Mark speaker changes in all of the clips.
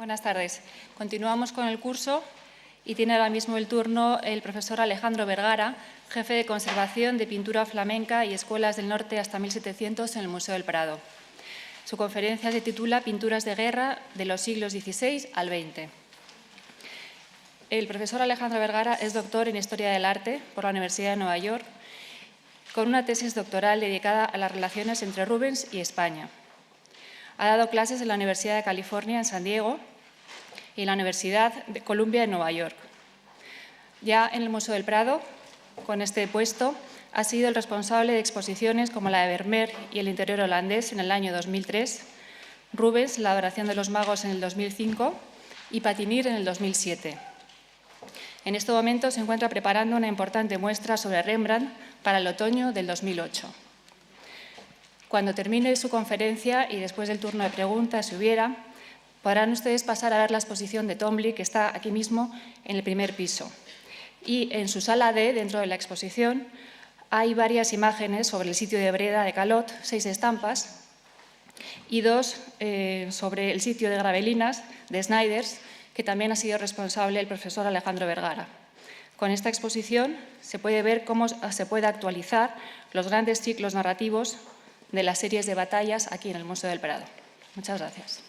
Speaker 1: Buenas tardes. Continuamos con el curso y tiene ahora mismo el turno el profesor Alejandro Vergara, jefe de conservación de pintura flamenca y escuelas del norte hasta 1700 en el Museo del Prado. Su conferencia se titula Pinturas de guerra de los siglos XVI al XX. El profesor Alejandro Vergara es doctor en Historia del Arte por la Universidad de Nueva York, con una tesis doctoral dedicada a las relaciones entre Rubens y España. Ha dado clases en la Universidad de California en San Diego y en la Universidad de Columbia en Nueva York. Ya en el Museo del Prado, con este puesto, ha sido el responsable de exposiciones como la de Vermeer y el interior holandés en el año 2003, Rubens, la adoración de los magos en el 2005 y Patinir en el 2007. En este momento se encuentra preparando una importante muestra sobre Rembrandt para el otoño del 2008. Cuando termine su conferencia y después del turno de preguntas, si hubiera, podrán ustedes pasar a ver la exposición de Tombly, que está aquí mismo en el primer piso. Y en su sala D, dentro de la exposición, hay varias imágenes sobre el sitio de Breda de Calot, 6 estampas, y 2 sobre el sitio de Gravelinas de Snyders, que también ha sido responsable el profesor Alejandro Vergara. Con esta exposición se puede ver cómo se puede actualizar los grandes ciclos narrativos de las series de batallas aquí en el Museo del Prado. Muchas gracias.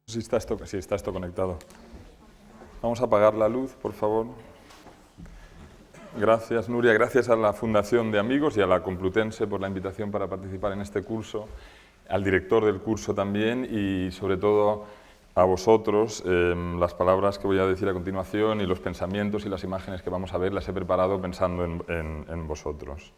Speaker 2: Sí, está esto conectado. Vamos a apagar la luz, por favor. Gracias, Nuria. Gracias a la Fundación de Amigos y a la Complutense por la invitación para participar en este curso, al director del curso también y, sobre todo, a vosotros. Las palabras que voy a decir a continuación y los pensamientos y las imágenes que vamos a ver las he preparado pensando en vosotros.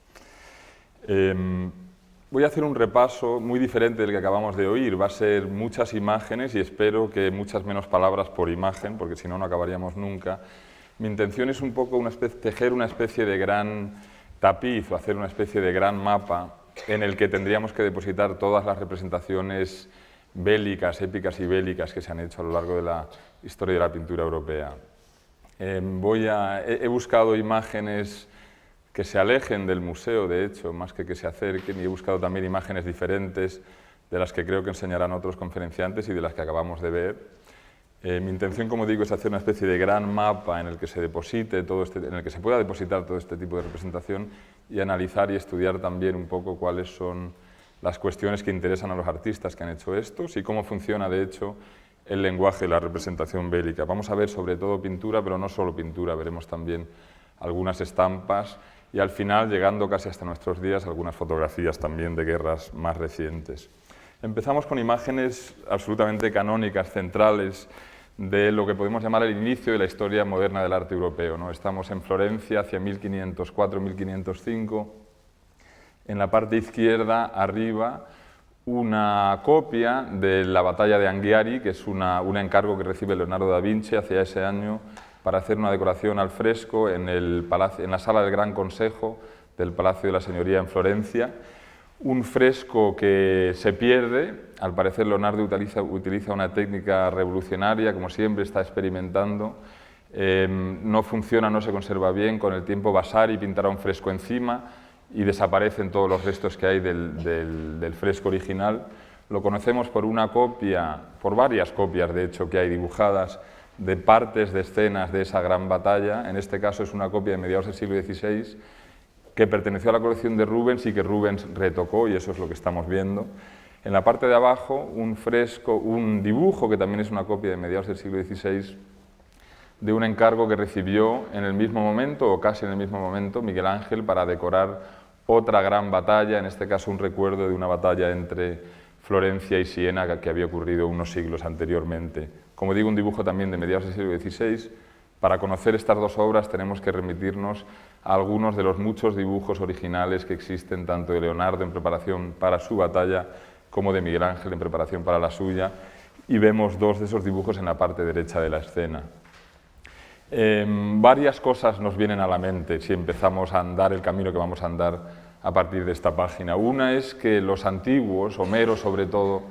Speaker 2: Voy a hacer un repaso muy diferente del que acabamos de oír. Va a ser muchas imágenes y espero que muchas menos palabras por imagen, porque si no, no acabaríamos nunca. Mi intención es un poco tejer una especie de gran tapiz o hacer una especie de gran mapa en el que tendríamos que depositar todas las representaciones bélicas, épicas y bélicas que se han hecho a lo largo de la historia de la pintura europea. He buscado imágenes que se alejen del museo, de hecho, más que se acerquen, y he buscado también imágenes diferentes de las que creo que enseñarán otros conferenciantes y de las que acabamos de ver. Mi intención, como digo, es hacer una especie de gran mapa en el que se deposite en el que se pueda depositar todo este tipo de representación y analizar y estudiar también un poco cuáles son las cuestiones que interesan a los artistas que han hecho estos y cómo funciona, de hecho, el lenguaje de la representación bélica. Vamos a ver sobre todo pintura, pero no solo pintura, veremos también algunas estampas y al final, llegando casi hasta nuestros días, algunas fotografías también de guerras más recientes. Empezamos con imágenes absolutamente canónicas, centrales, de lo que podemos llamar el inicio de la historia moderna del arte europeo, ¿no? Estamos en Florencia hacia 1504-1505. En la parte izquierda, arriba, una copia de la batalla de Anghiari, que es un encargo que recibe Leonardo da Vinci hacia ese año para hacer una decoración al fresco en la sala del Gran Consejo del Palacio de la Señoría en Florencia. Un fresco que se pierde, al parecer Leonardo utiliza una técnica revolucionaria, como siempre está experimentando, no funciona, no se conserva bien, con el tiempo Vasari pintará un fresco encima y desaparecen todos los restos que hay del fresco original. Lo conocemos por una copia, por varias copias de hecho que hay dibujadas de partes de escenas de esa gran batalla. En este caso es una copia de mediados del siglo XVI que perteneció a la colección de Rubens y que Rubens retocó, y eso es lo que estamos viendo. En la parte de abajo, un dibujo que también es una copia de mediados del siglo XVI de un encargo que recibió en el mismo momento, o casi en el mismo momento, Miguel Ángel para decorar otra gran batalla, en este caso un recuerdo de una batalla entre Florencia y Siena que había ocurrido unos siglos anteriormente. Como digo, un dibujo también de mediados del siglo XVI. Para conocer estas dos obras tenemos que remitirnos a algunos de los muchos dibujos originales que existen, tanto de Leonardo en preparación para su batalla como de Miguel Ángel en preparación para la suya, y vemos dos de esos dibujos en la parte derecha de la escena. Varias cosas nos vienen a la mente si empezamos a andar el camino que vamos a andar a partir de esta página. Una es que los antiguos, Homero sobre todo,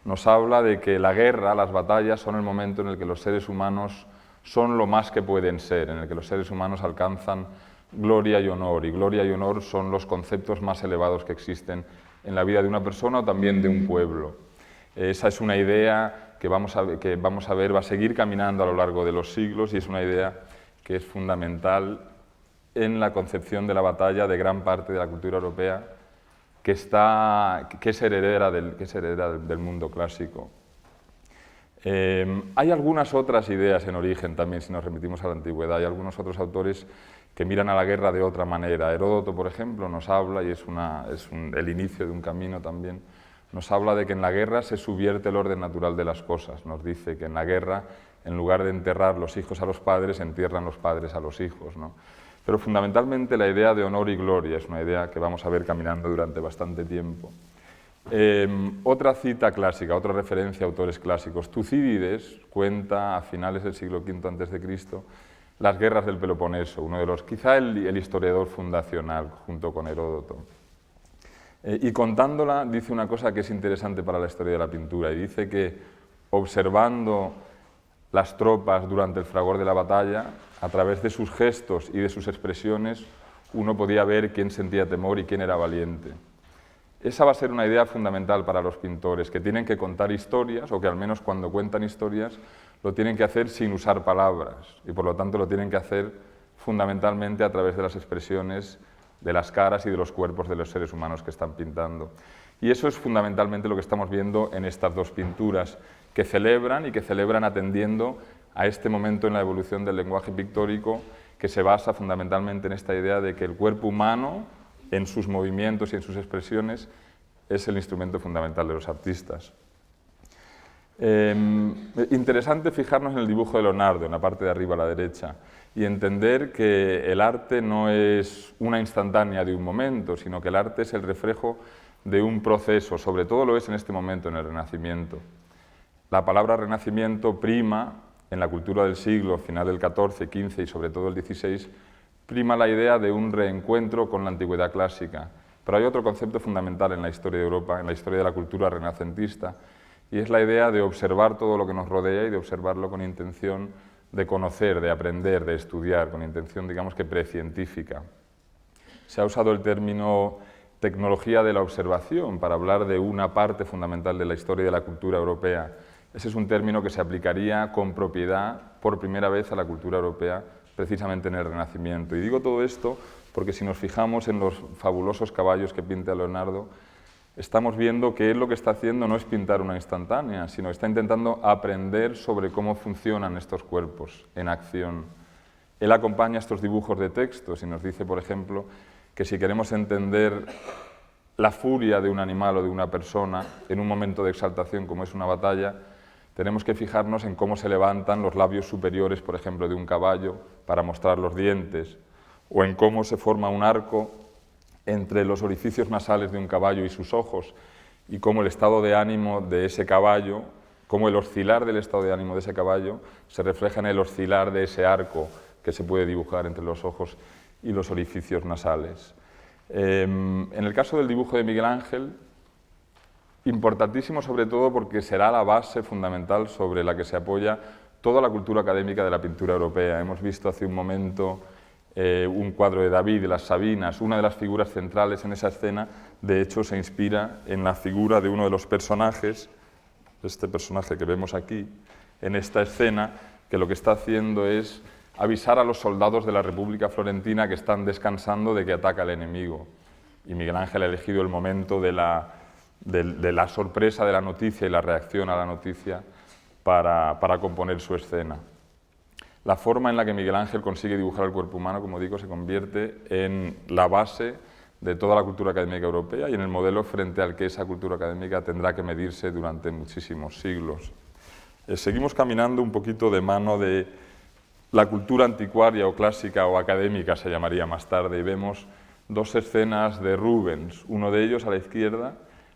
Speaker 2: nos habla de que la guerra, las batallas, son el momento en el que los seres humanos son lo más que pueden ser, en el que los seres humanos alcanzan gloria y honor son los conceptos más elevados que existen en la vida de una persona o también de un pueblo. Esa es una idea que vamos a ver va a seguir caminando a lo largo de los siglos y es una idea que es fundamental en la concepción de la batalla de gran parte de la cultura europea que es heredera del mundo clásico. Hay algunas otras ideas en origen también, si nos remitimos a la antigüedad. Hay algunos otros autores que miran a la guerra de otra manera. Heródoto, por ejemplo, nos habla, y es el inicio de un camino también, nos habla de que en la guerra se subvierte el orden natural de las cosas. Nos dice que en la guerra, en lugar de enterrar los hijos a los padres, entierran los padres a los hijos, ¿no? Pero fundamentalmente la idea de honor y gloria es una idea que vamos a ver caminando durante bastante tiempo. Otra cita clásica, otra referencia a autores clásicos. Tucídides cuenta a finales del siglo V a.C. las guerras del Peloponeso, uno de los, quizá el historiador fundacional junto con Heródoto. Y contándola dice una cosa que es interesante para la historia de la pintura y dice que observando las tropas durante el fragor de la batalla, a través de sus gestos y de sus expresiones, uno podía ver quién sentía temor y quién era valiente. Esa va a ser una idea fundamental para los pintores, que tienen que contar historias, o que al menos cuando cuentan historias lo tienen que hacer sin usar palabras, y por lo tanto lo tienen que hacer fundamentalmente a través de las expresiones de las caras y de los cuerpos de los seres humanos que están pintando. Y eso es fundamentalmente lo que estamos viendo en estas dos pinturas, que celebran atendiendo a este momento en la evolución del lenguaje pictórico, que se basa fundamentalmente en esta idea de que el cuerpo humano, en sus movimientos y en sus expresiones, es el instrumento fundamental de los artistas. Interesante fijarnos en el dibujo de Leonardo, en la parte de arriba a la derecha, y entender que el arte no es una instantánea de un momento, sino que el arte es el reflejo de un proceso, sobre todo lo es en este momento, en el Renacimiento. La palabra Renacimiento prima, en la cultura del siglo, final del XIV, XV y sobre todo el XVI, prima la idea de un reencuentro con la antigüedad clásica. Pero hay otro concepto fundamental en la historia de Europa, en la historia de la cultura renacentista, y es la idea de observar todo lo que nos rodea y de observarlo con intención de conocer, de aprender, de estudiar, con intención, digamos que precientífica. Se ha usado el término tecnología de la observación para hablar de una parte fundamental de la historia de la cultura europea. Ese es un término que se aplicaría con propiedad por primera vez a la cultura europea precisamente en el Renacimiento. Y digo todo esto porque si nos fijamos en los fabulosos caballos que pinta Leonardo, estamos viendo que él lo que está haciendo no es pintar una instantánea, sino está intentando aprender sobre cómo funcionan estos cuerpos en acción. Él acompaña estos dibujos de textos y nos dice, por ejemplo, que si queremos entender la furia de un animal o de una persona en un momento de exaltación como es una batalla, tenemos que fijarnos en cómo se levantan los labios superiores, por ejemplo, de un caballo para mostrar los dientes, o en cómo se forma un arco entre los orificios nasales de un caballo y sus ojos, y cómo el estado de ánimo de ese caballo, cómo el oscilar del estado de ánimo de ese caballo se refleja en el oscilar de ese arco que se puede dibujar entre los ojos y los orificios nasales. En el caso del dibujo de Miguel Ángel, importantísimo sobre todo porque será la base fundamental sobre la que se apoya toda la cultura académica de la pintura europea. Hemos visto hace un momento un cuadro de David y las Sabinas. Una de las figuras centrales en esa escena, de hecho, se inspira en la figura de uno de los personajes, este personaje que vemos aquí, en esta escena, que lo que está haciendo es avisar a los soldados de la República Florentina que están descansando de que ataca el enemigo. Y Miguel Ángel ha elegido el momento de la sorpresa de la noticia y la reacción a la noticia para componer su escena. La forma en la que Miguel Ángel consigue dibujar el cuerpo humano, como digo, se convierte en la base de toda la cultura académica europea y en el modelo frente al que esa cultura académica tendrá que medirse durante muchísimos siglos. Seguimos caminando un poquito de mano de la cultura anticuaria o clásica o académica, se llamaría más tarde, y vemos dos escenas de Rubens, uno de ellos a la izquierda,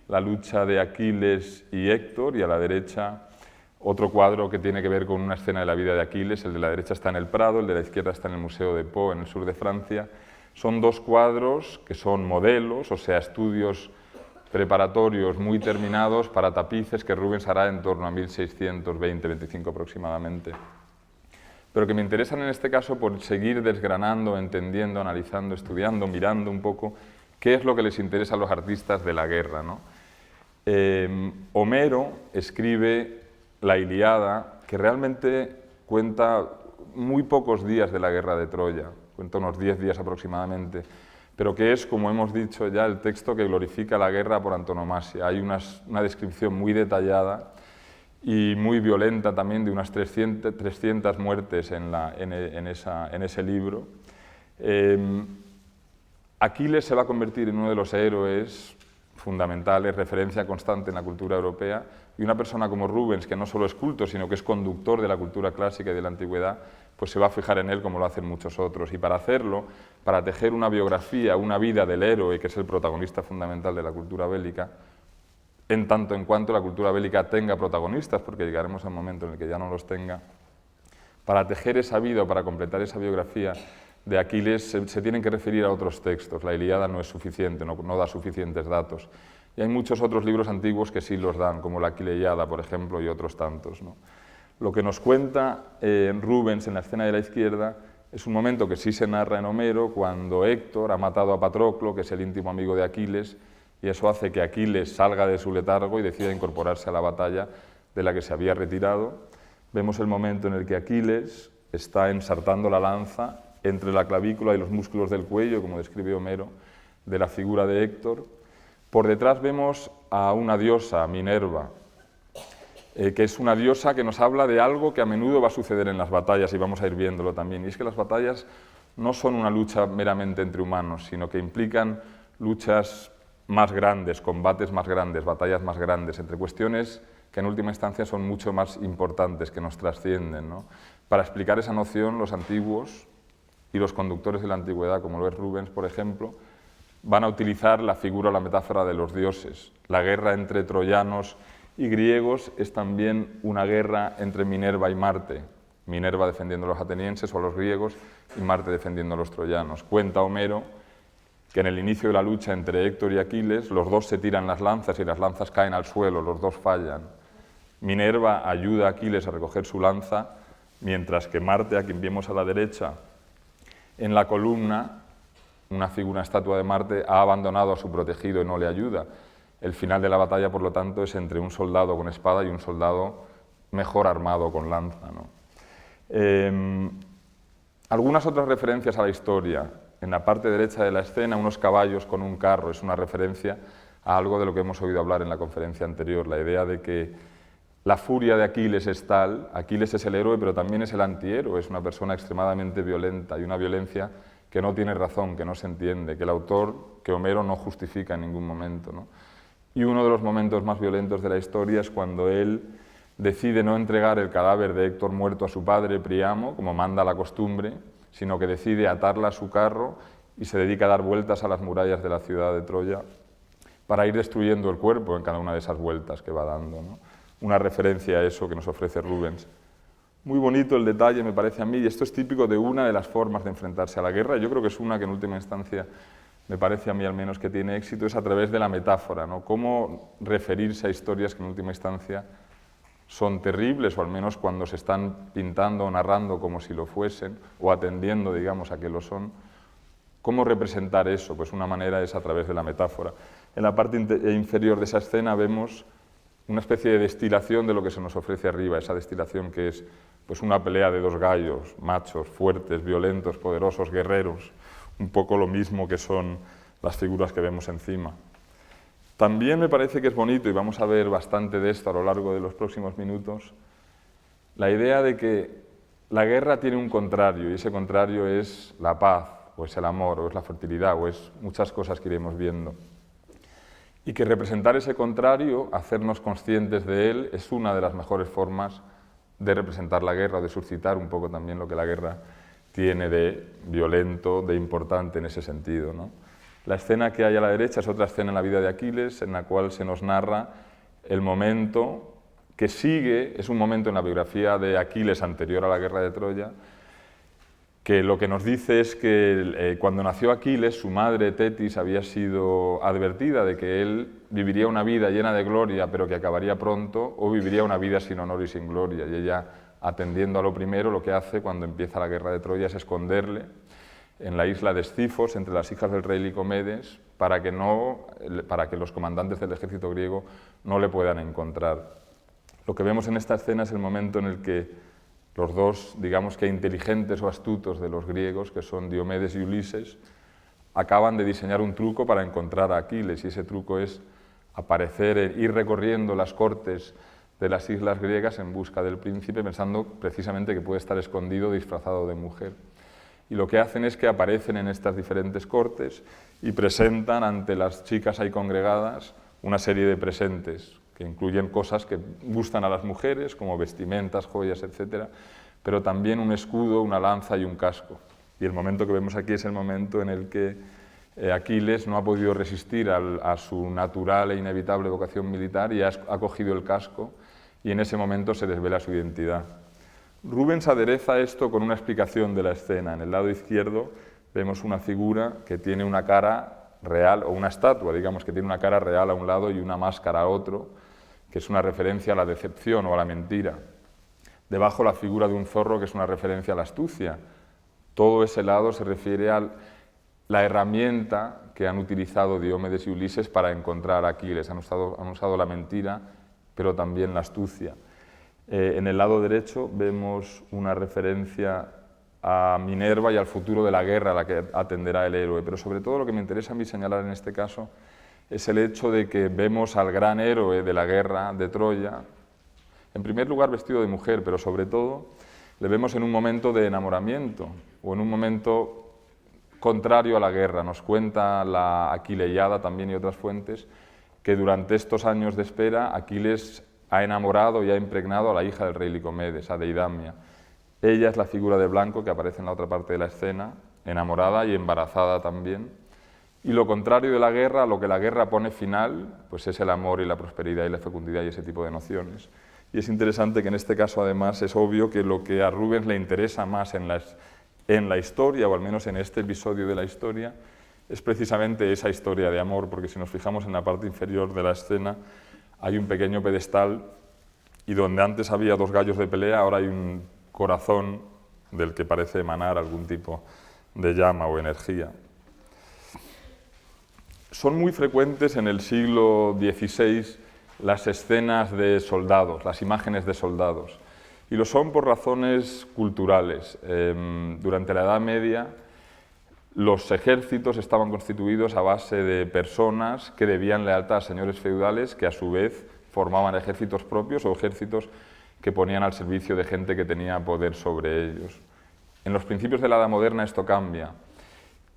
Speaker 2: la lucha de Aquiles y Héctor, y a la derecha otro cuadro que tiene que ver con una escena de la vida de Aquiles. El de la derecha está en el Prado, el de la izquierda está en el Museo de Pau, en el sur de Francia. Son dos cuadros que son modelos, o sea, estudios preparatorios muy terminados para tapices que Rubens hará en torno a 1620-25 aproximadamente. Pero que me interesan en este caso por seguir desgranando, entendiendo, analizando, estudiando, mirando un poco qué es lo que les interesa a los artistas de la guerra, ¿no? Homero escribe la Ilíada, que realmente cuenta muy pocos días de la guerra de Troya, cuenta unos 10 días aproximadamente, pero que es, como hemos dicho ya, el texto que glorifica la guerra por antonomasia. Hay una descripción muy detallada y muy violenta también de unas 300 muertes en ese libro. Aquiles se va a convertir en uno de los héroes fundamentales, referencia constante en la cultura europea, y una persona como Rubens, que no solo es culto, sino que es conductor de la cultura clásica y de la antigüedad, pues se va a fijar en él como lo hacen muchos otros. Y para hacerlo, para tejer una biografía, una vida del héroe, que es el protagonista fundamental de la cultura bélica, en tanto en cuanto la cultura bélica tenga protagonistas, porque llegaremos a un momento en el que ya no los tenga, para tejer esa vida o para completar esa biografía de Aquiles se tienen que referir a otros textos. La Ilíada no es suficiente, no da suficientes datos. Y hay muchos otros libros antiguos que sí los dan, como la Aquileiada, por ejemplo, y otros tantos, ¿no? Lo que nos cuenta Rubens en la escena de la izquierda es un momento que sí se narra en Homero, cuando Héctor ha matado a Patroclo, que es el íntimo amigo de Aquiles, y eso hace que Aquiles salga de su letargo y decida incorporarse a la batalla de la que se había retirado. Vemos el momento en el que Aquiles está ensartando la lanza entre la clavícula y los músculos del cuello, como describe Homero, de la figura de Héctor. Por detrás vemos a una diosa, Minerva, que es una diosa que nos habla de algo que a menudo va a suceder en las batallas, y vamos a ir viéndolo también. Y es que las batallas no son una lucha meramente entre humanos, sino que implican luchas más grandes, combates más grandes, batallas más grandes, entre cuestiones que en última instancia son mucho más importantes, que nos trascienden, ¿no? Para explicar esa noción, los antiguos y los conductores de la antigüedad, como lo es Rubens, por ejemplo, van a utilizar la figura o la metáfora de los dioses. La guerra entre troyanos y griegos es también una guerra entre Minerva y Marte. Minerva defendiendo a los atenienses o a los griegos y Marte defendiendo a los troyanos. Cuenta Homero que en el inicio de la lucha entre Héctor y Aquiles, los dos se tiran las lanzas y las lanzas caen al suelo, los dos fallan. Minerva ayuda a Aquiles a recoger su lanza, mientras que Marte, a quien vemos a la derecha, en la columna, una estatua de Marte, ha abandonado a su protegido y no le ayuda. El final de la batalla, por lo tanto, es entre un soldado con espada y un soldado mejor armado con lanza, ¿no? Algunas otras referencias a la historia. En la parte derecha de la escena, unos caballos con un carro, es una referencia a algo de lo que hemos oído hablar en la conferencia anterior, la idea de que la furia de Aquiles es tal, Aquiles es el héroe, pero también es el antihéroe, es una persona extremadamente violenta y una violencia que no tiene razón, que no se entiende, que el autor, que Homero no justifica en ningún momento, ¿no? Y uno de los momentos más violentos de la historia es cuando él decide no entregar el cadáver de Héctor muerto a su padre Príamo, como manda la costumbre, sino que decide atarla a su carro y se dedica a dar vueltas a las murallas de la ciudad de Troya para ir destruyendo el cuerpo en cada una de esas vueltas que va dando, ¿no? Una referencia a eso que nos ofrece Rubens. Muy bonito el detalle, me parece a mí, y esto es típico de una de las formas de enfrentarse a la guerra. Yo creo que es una que en última instancia, me parece a mí al menos que tiene éxito, es a través de la metáfora, ¿no? Cómo referirse a historias que en última instancia son terribles, o al menos cuando se están pintando o narrando como si lo fuesen, o atendiendo, digamos, a que lo son. ¿Cómo representar eso? Pues una manera es a través de la metáfora. En la parte inferior de esa escena vemos una especie de destilación de lo que se nos ofrece arriba, esa destilación que es pues una pelea de dos gallos, machos, fuertes, violentos, poderosos, guerreros, un poco lo mismo que son las figuras que vemos encima. También me parece que es bonito, y vamos a ver bastante de esto a lo largo de los próximos minutos, la idea de que la guerra tiene un contrario, y ese contrario es la paz, o es el amor, o es la fertilidad, o es muchas cosas que iremos viendo. Y que representar ese contrario, hacernos conscientes de él, es una de las mejores formas de representar la guerra, de suscitar un poco también lo que la guerra tiene de violento, de importante en ese sentido, ¿no? La escena que hay a la derecha es otra escena en la vida de Aquiles, en la cual se nos narra el momento que sigue, es un momento en la biografía de Aquiles anterior a la guerra de Troya, que lo que nos dice es que cuando nació Aquiles, su madre Tetis había sido advertida de que él viviría una vida llena de gloria, pero que acabaría pronto, o viviría una vida sin honor y sin gloria. Y ella, atendiendo a lo primero, lo que hace cuando empieza la guerra de Troya es esconderle en la isla de Escifos, entre las hijas del rey Licomedes, para que los comandantes del ejército griego no le puedan encontrar. Lo que vemos en esta escena es el momento en el que los dos, digamos que inteligentes o astutos de los griegos, que son Diomedes y Ulises, acaban de diseñar un truco para encontrar a Aquiles, y ese truco es ir recorriendo las cortes de las islas griegas en busca del príncipe, pensando precisamente que puede estar escondido disfrazado de mujer. Y lo que hacen es que aparecen en estas diferentes cortes y presentan ante las chicas ahí congregadas una serie de presentes, que incluyen cosas que gustan a las mujeres, como vestimentas, joyas, etc., pero también un escudo, una lanza y un casco. Y el momento que vemos aquí es el momento en el que Aquiles no ha podido resistir a su natural e inevitable vocación militar y ha cogido el casco, y en ese momento se desvela su identidad. Rubens adereza esto con una explicación de la escena. En el lado izquierdo vemos una figura que tiene una cara real, o una estatua, digamos, que tiene una cara real a un lado y una máscara a otro, que es una referencia a la decepción o a la mentira. Debajo la figura de un zorro, que es una referencia a la astucia. Todo ese lado se refiere a la herramienta que han utilizado Diomedes y Ulises para encontrar a Aquiles. Han usado la mentira, pero también la astucia. En el lado derecho vemos una referencia a Minerva y al futuro de la guerra a la que atenderá el héroe, pero sobre todo lo que me interesa a mí señalar en este caso es el hecho de que vemos al gran héroe de la guerra de Troya, en primer lugar vestido de mujer, pero sobre todo le vemos en un momento de enamoramiento o en un momento contrario a la guerra. Nos cuenta la Aquileiada también y otras fuentes que durante estos años de espera Aquiles ha enamorado y ha impregnado a la hija del rey Licomedes, a Deidamia. Ella es la figura de blanco que aparece en la otra parte de la escena, enamorada y embarazada también. Y lo contrario de la guerra, a lo que la guerra pone final, pues es el amor y la prosperidad y la fecundidad y ese tipo de nociones. Y es interesante que en este caso, además, es obvio que lo que a Rubens le interesa más en la historia, o al menos en este episodio de la historia, es precisamente esa historia de amor, porque si nos fijamos en la parte inferior de la escena, hay un pequeño pedestal y donde antes había dos gallos de pelea, ahora hay un corazón del que parece emanar algún tipo de llama o energía. Son muy frecuentes en el siglo XVI las escenas de soldados, las imágenes de soldados, y lo son por razones culturales. Durante la Edad Media los ejércitos estaban constituidos a base de personas que debían lealtad a señores feudales que a su vez formaban ejércitos propios o ejércitos que ponían al servicio de gente que tenía poder sobre ellos. En los principios de la Edad Moderna esto cambia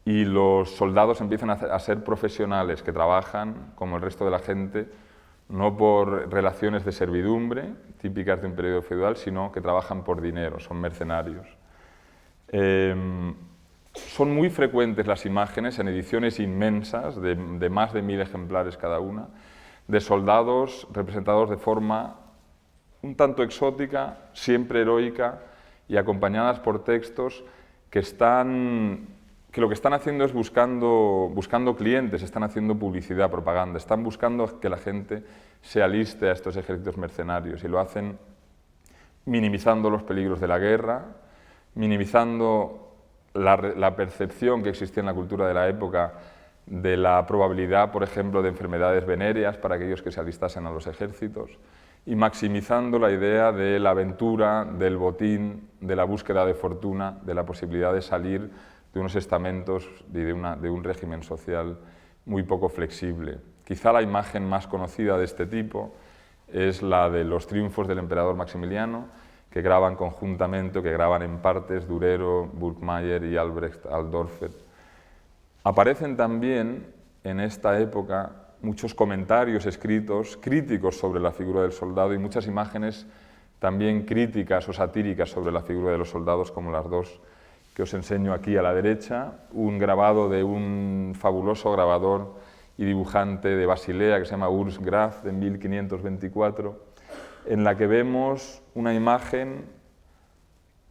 Speaker 2: y los soldados empiezan a ser profesionales que trabajan, como el resto de la gente, no por relaciones de servidumbre típicas de un periodo feudal, sino que trabajan por dinero, son mercenarios. Son muy frecuentes las imágenes en ediciones inmensas, de más de 1000 ejemplares cada una, de soldados representados de forma un tanto exótica, siempre heroica y acompañadas por textos que lo que están haciendo es buscando clientes, están haciendo publicidad, propaganda, están buscando que la gente se aliste a estos ejércitos mercenarios y lo hacen minimizando los peligros de la guerra, minimizando la percepción que existía en la cultura de la época de la probabilidad, por ejemplo, de enfermedades venéreas para aquellos que se alistasen a los ejércitos y maximizando la idea de la aventura, del botín, de la búsqueda de fortuna, de la posibilidad de salir de unos estamentos y de un régimen social muy poco flexible. Quizá la imagen más conocida de este tipo es la de los triunfos del emperador Maximiliano, que graban conjuntamente o que graban en partes Durero, Burgmayer y Albrecht Aldorfer. Aparecen también en esta época muchos comentarios escritos críticos sobre la figura del soldado y muchas imágenes también críticas o satíricas sobre la figura de los soldados, como las dos que os enseño aquí a la derecha, un grabado de un fabuloso grabador y dibujante de Basilea que se llama Urs Graf de 1524, en la que vemos una imagen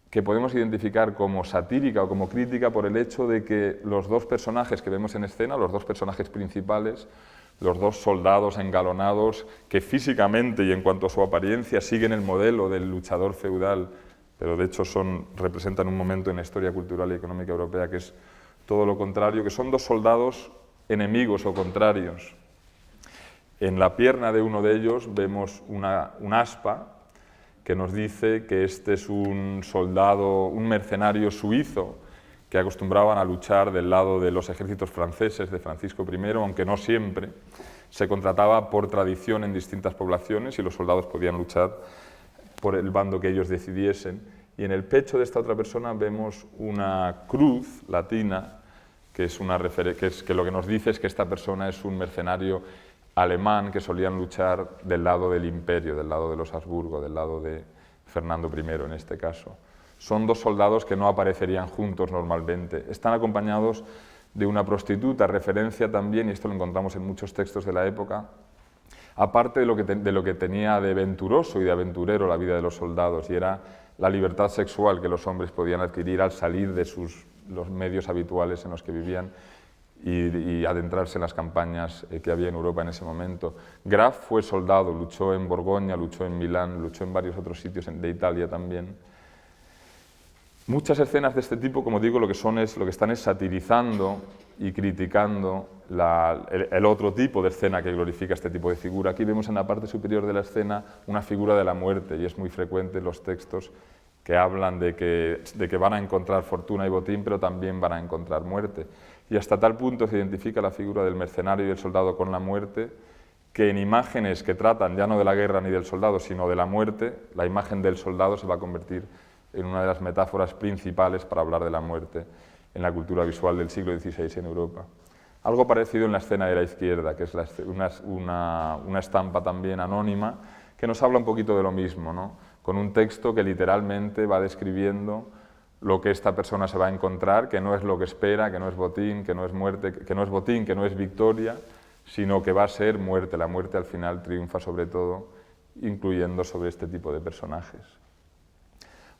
Speaker 2: que podemos identificar como satírica o como crítica por el hecho de que los dos personajes que vemos en escena, los dos personajes principales, los dos soldados engalonados que físicamente y en cuanto a su apariencia siguen el modelo del luchador feudal, pero de hecho representan un momento en la historia cultural y económica europea que es todo lo contrario, que son dos soldados enemigos o contrarios. En la pierna de uno de ellos vemos un aspa que nos dice que este es un soldado, un mercenario suizo que acostumbraban a luchar del lado de los ejércitos franceses de Francisco I, aunque no siempre. Se contrataba por tradición en distintas poblaciones y los soldados podían luchar por el bando que ellos decidiesen. Y en el pecho de esta otra persona vemos una cruz latina, que lo que nos dice es que esta persona es un mercenario alemán que solían luchar del lado del imperio, del lado de los Habsburgo, del lado de Fernando I en este caso. Son dos soldados que no aparecerían juntos normalmente. Están acompañados de una prostituta, referencia también, y esto lo encontramos en muchos textos de la época, aparte de lo que tenía de venturoso y de aventurero la vida de los soldados, y era la libertad sexual que los hombres podían adquirir al salir de los medios habituales en los que vivían y adentrarse en las campañas que había en Europa en ese momento. Graf fue soldado, luchó en Borgoña, luchó en Milán, luchó en varios otros sitios de Italia también. Muchas escenas de este tipo, como digo, lo que están es satirizando y criticando el otro tipo de escena que glorifica este tipo de figura. Aquí vemos en la parte superior de la escena una figura de la muerte, y es muy frecuente en los textos que hablan de que van a encontrar fortuna y botín, pero también van a encontrar muerte. Y hasta tal punto se identifica la figura del mercenario y del soldado con la muerte, que en imágenes que tratan ya no de la guerra ni del soldado, sino de la muerte, la imagen del soldado se va a convertir en una de las metáforas principales para hablar de la muerte en la cultura visual del siglo XVI en Europa. Algo parecido en la escena de la izquierda, que es una estampa también anónima, que nos habla un poquito de lo mismo, ¿no? Con un texto que literalmente va describiendo lo que esta persona se va a encontrar, que no es lo que espera, que no es botín, que no es muerte, que no es botín, que no es victoria, sino que va a ser muerte. La muerte al final triunfa sobre todo, incluyendo sobre este tipo de personajes.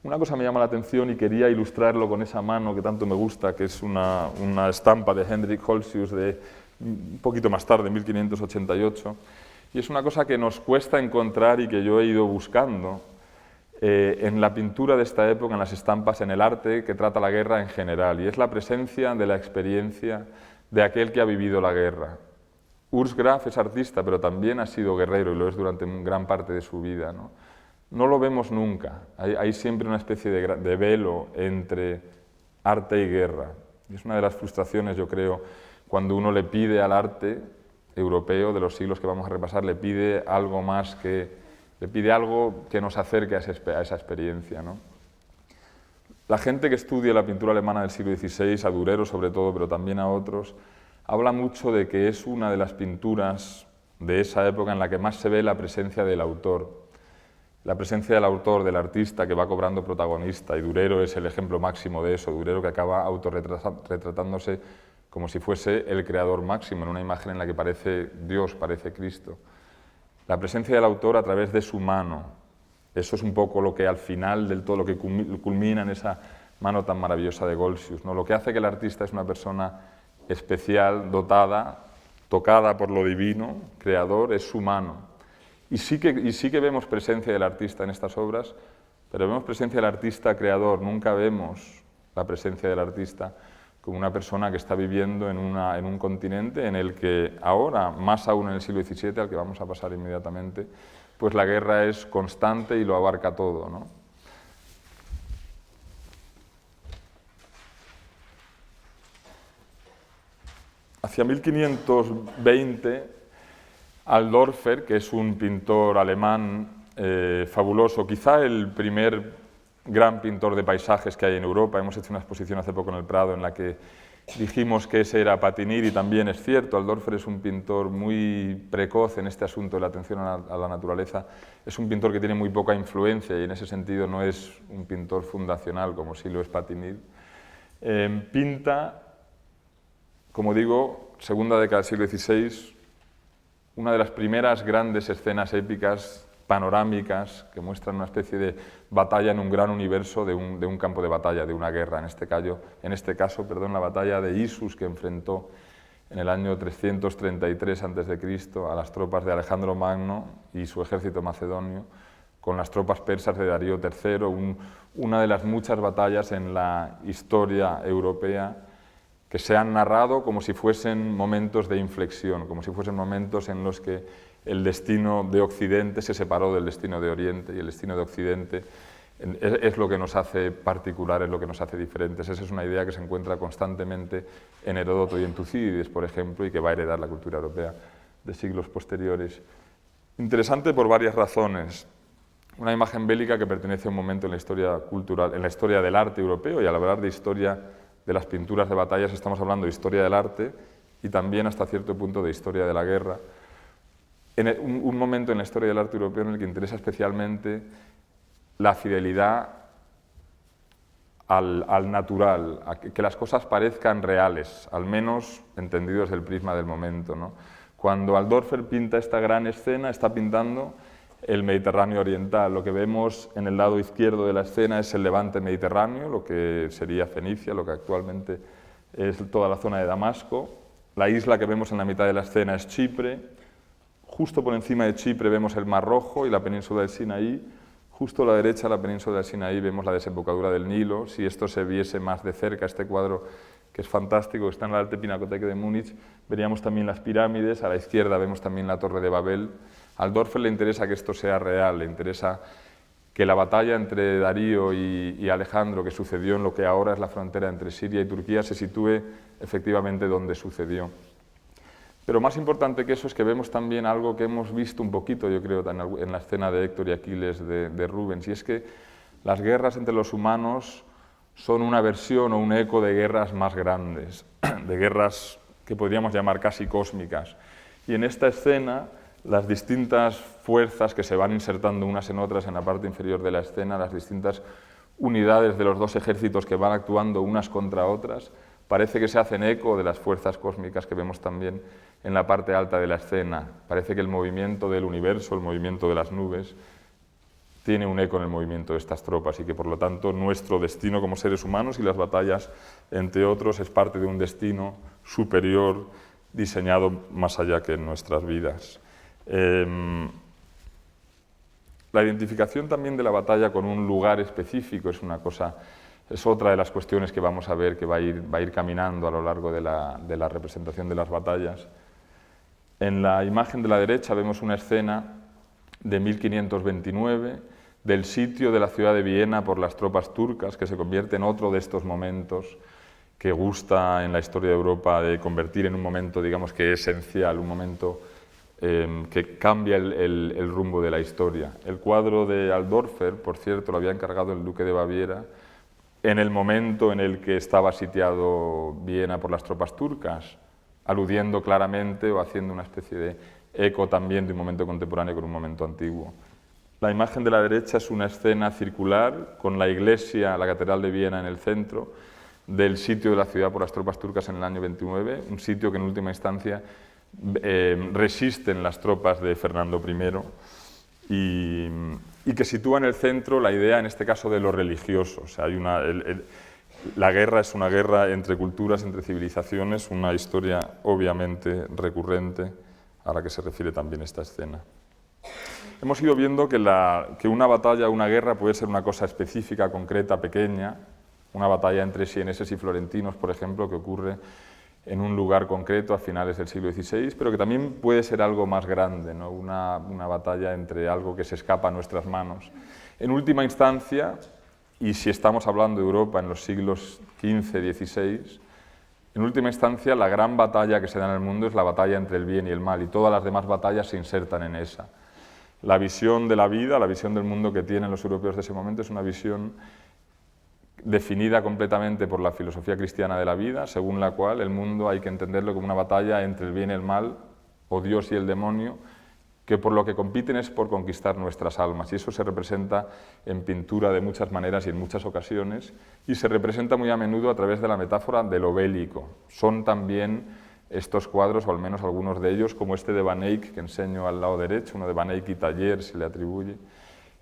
Speaker 2: Una cosa me llama la atención y quería ilustrarlo con esa mano que tanto me gusta, que es una estampa de Hendrik Holsius de un poquito más tarde, 1588, y es una cosa que nos cuesta encontrar y que yo he ido buscando en la pintura de esta época, en las estampas, en el arte que trata la guerra en general, y es la presencia de la experiencia de aquel que ha vivido la guerra. Urs Graf es artista, pero también ha sido guerrero, y lo es durante gran parte de su vida, ¿no? No lo vemos nunca, hay siempre una especie de velo entre arte y guerra. Y es una de las frustraciones, yo creo, cuando uno le pide al arte europeo de los siglos que vamos a repasar, le pide algo que nos acerque a esa experiencia, ¿no? La gente que estudia la pintura alemana del siglo XVI, a Durero sobre todo, pero también a otros, habla mucho de que es una de las pinturas de esa época en la que más se ve la presencia del autor. La presencia del autor, del artista que va cobrando protagonista, y Durero es el ejemplo máximo de eso. Durero que acaba autorretratándose como si fuese el creador máximo, en una imagen en la que parece Dios, parece Cristo. La presencia del autor a través de su mano, eso es un poco lo que al final del todo, lo que culmina en esa mano tan maravillosa de Goltzius, ¿no? Lo que hace que el artista es una persona especial, dotada, tocada por lo divino, creador, es su mano. Y sí que vemos presencia del artista en estas obras, pero vemos presencia del artista creador, nunca vemos la presencia del artista como una persona que está viviendo en un continente en el que ahora, más aún en el siglo XVII, al que vamos a pasar inmediatamente, pues la guerra es constante y lo abarca todo, ¿no? Hacia 1520, Alldorfer, que es un pintor alemán fabuloso, quizá el primer gran pintor de paisajes que hay en Europa. Hemos hecho una exposición hace poco en el Prado en la que dijimos que ese era Patinir, y también es cierto. Alldorfer es un pintor muy precoz en este asunto de la atención a la naturaleza. Es un pintor que tiene muy poca influencia y en ese sentido no es un pintor fundacional como sí lo es Patinir. Pinta, como digo, segunda década del siglo XVI, una de las primeras grandes escenas épicas, panorámicas, que muestran una especie de batalla en un gran universo de un campo de batalla, de una guerra, en este caso, la batalla de Issus, que enfrentó en el año 333 a.C. a las tropas de Alejandro Magno y su ejército macedonio, con las tropas persas de Darío III, una de las muchas batallas en la historia europea que se han narrado como si fuesen momentos de inflexión, como si fuesen momentos en los que el destino de Occidente se separó del destino de Oriente, y el destino de Occidente es lo que nos hace particulares, lo que nos hace diferentes. Esa es una idea que se encuentra constantemente en Heródoto y en Tucídides, por ejemplo, y que va a heredar la cultura europea de siglos posteriores. Interesante por varias razones. Una imagen bélica que pertenece a un momento en la historia cultural, en la historia del arte europeo, y al hablar de historia de las pinturas de batallas estamos hablando de historia del arte y también hasta cierto punto de historia de la guerra. Un momento en la historia del arte europeo en el que interesa especialmente la fidelidad al natural, a que las cosas parezcan reales, al menos entendido desde el prisma del momento, ¿no? Cuando Alldorfer pinta esta gran escena, está pintando el Mediterráneo oriental. Lo que vemos en el lado izquierdo de la escena es el levante mediterráneo, lo que sería Fenicia, lo que actualmente es toda la zona de Damasco. La isla que vemos en la mitad de la escena es Chipre. Justo por encima de Chipre vemos el Mar Rojo y la península del Sinaí. Justo a la derecha de la península del Sinaí vemos la desembocadura del Nilo. Si esto se viese más de cerca, este cuadro que es fantástico, que está en la Alte Pinacoteca de Múnich, veríamos también las pirámides, a la izquierda vemos también la Torre de Babel. A Alldorfer le interesa que esto sea real, le interesa que la batalla entre Darío y Alejandro, que sucedió en lo que ahora es la frontera entre Siria y Turquía, se sitúe efectivamente donde sucedió. Pero más importante que eso es que vemos también algo que hemos visto un poquito, yo creo, en la escena de Héctor y Aquiles de Rubens, y es que las guerras entre los humanos son una versión o un eco de guerras más grandes, de guerras que podríamos llamar casi cósmicas. Y en esta escena, las distintas fuerzas que se van insertando unas en otras en la parte inferior de la escena, las distintas unidades de los dos ejércitos que van actuando unas contra otras, parece que se hacen eco de las fuerzas cósmicas que vemos también en la parte alta de la escena. Parece que el movimiento del universo, el movimiento de las nubes, tiene un eco en el movimiento de estas tropas y que por lo tanto nuestro destino como seres humanos y las batallas, entre otros, es parte de un destino superior diseñado más allá que en nuestras vidas. La identificación también de la batalla con un lugar específico es otra de las cuestiones que vamos a ver que va a ir caminando a lo largo de la representación de las batallas. En la imagen de la derecha vemos una escena de 1529 del sitio de la ciudad de Viena por las tropas turcas, que se convierte en otro de estos momentos que gusta en la historia de Europa de convertir en un momento, digamos que esencial, un momento que cambia el rumbo de la historia. El cuadro de Alldorfer, por cierto, lo había encargado el duque de Baviera en el momento en el que estaba sitiado Viena por las tropas turcas, aludiendo claramente o haciendo una especie de eco también de un momento contemporáneo con un momento antiguo. La imagen de la derecha es una escena circular con la iglesia, la catedral de Viena en el centro del sitio de la ciudad por las tropas turcas en el año 29, un sitio que en última instancia resisten las tropas de Fernando I y que sitúa en el centro la idea, en este caso, de lo religioso. O sea, la guerra es una guerra entre culturas, entre civilizaciones, una historia obviamente recurrente a la que se refiere también esta escena. Hemos ido viendo que una batalla, una guerra puede ser una cosa específica, concreta, pequeña, una batalla entre sieneses y florentinos, por ejemplo, que ocurre en un lugar concreto a finales del siglo XVI, pero que también puede ser algo más grande, ¿no? Una batalla entre algo que se escapa a nuestras manos. En última instancia, y si estamos hablando de Europa en los siglos XV, XVI, en última instancia la gran batalla que se da en el mundo es la batalla entre el bien y el mal, y todas las demás batallas se insertan en esa. La visión de la vida, la visión del mundo que tienen los europeos de ese momento es una visión definida completamente por la filosofía cristiana de la vida, según la cual el mundo hay que entenderlo como una batalla entre el bien y el mal, o Dios y el demonio, que por lo que compiten es por conquistar nuestras almas, y eso se representa en pintura de muchas maneras y en muchas ocasiones, y se representa muy a menudo a través de la metáfora de lo bélico. Son también estos cuadros, o al menos algunos de ellos, como este de Van Eyck, que enseño al lado derecho, uno de Van Eyck y Taller se le atribuye,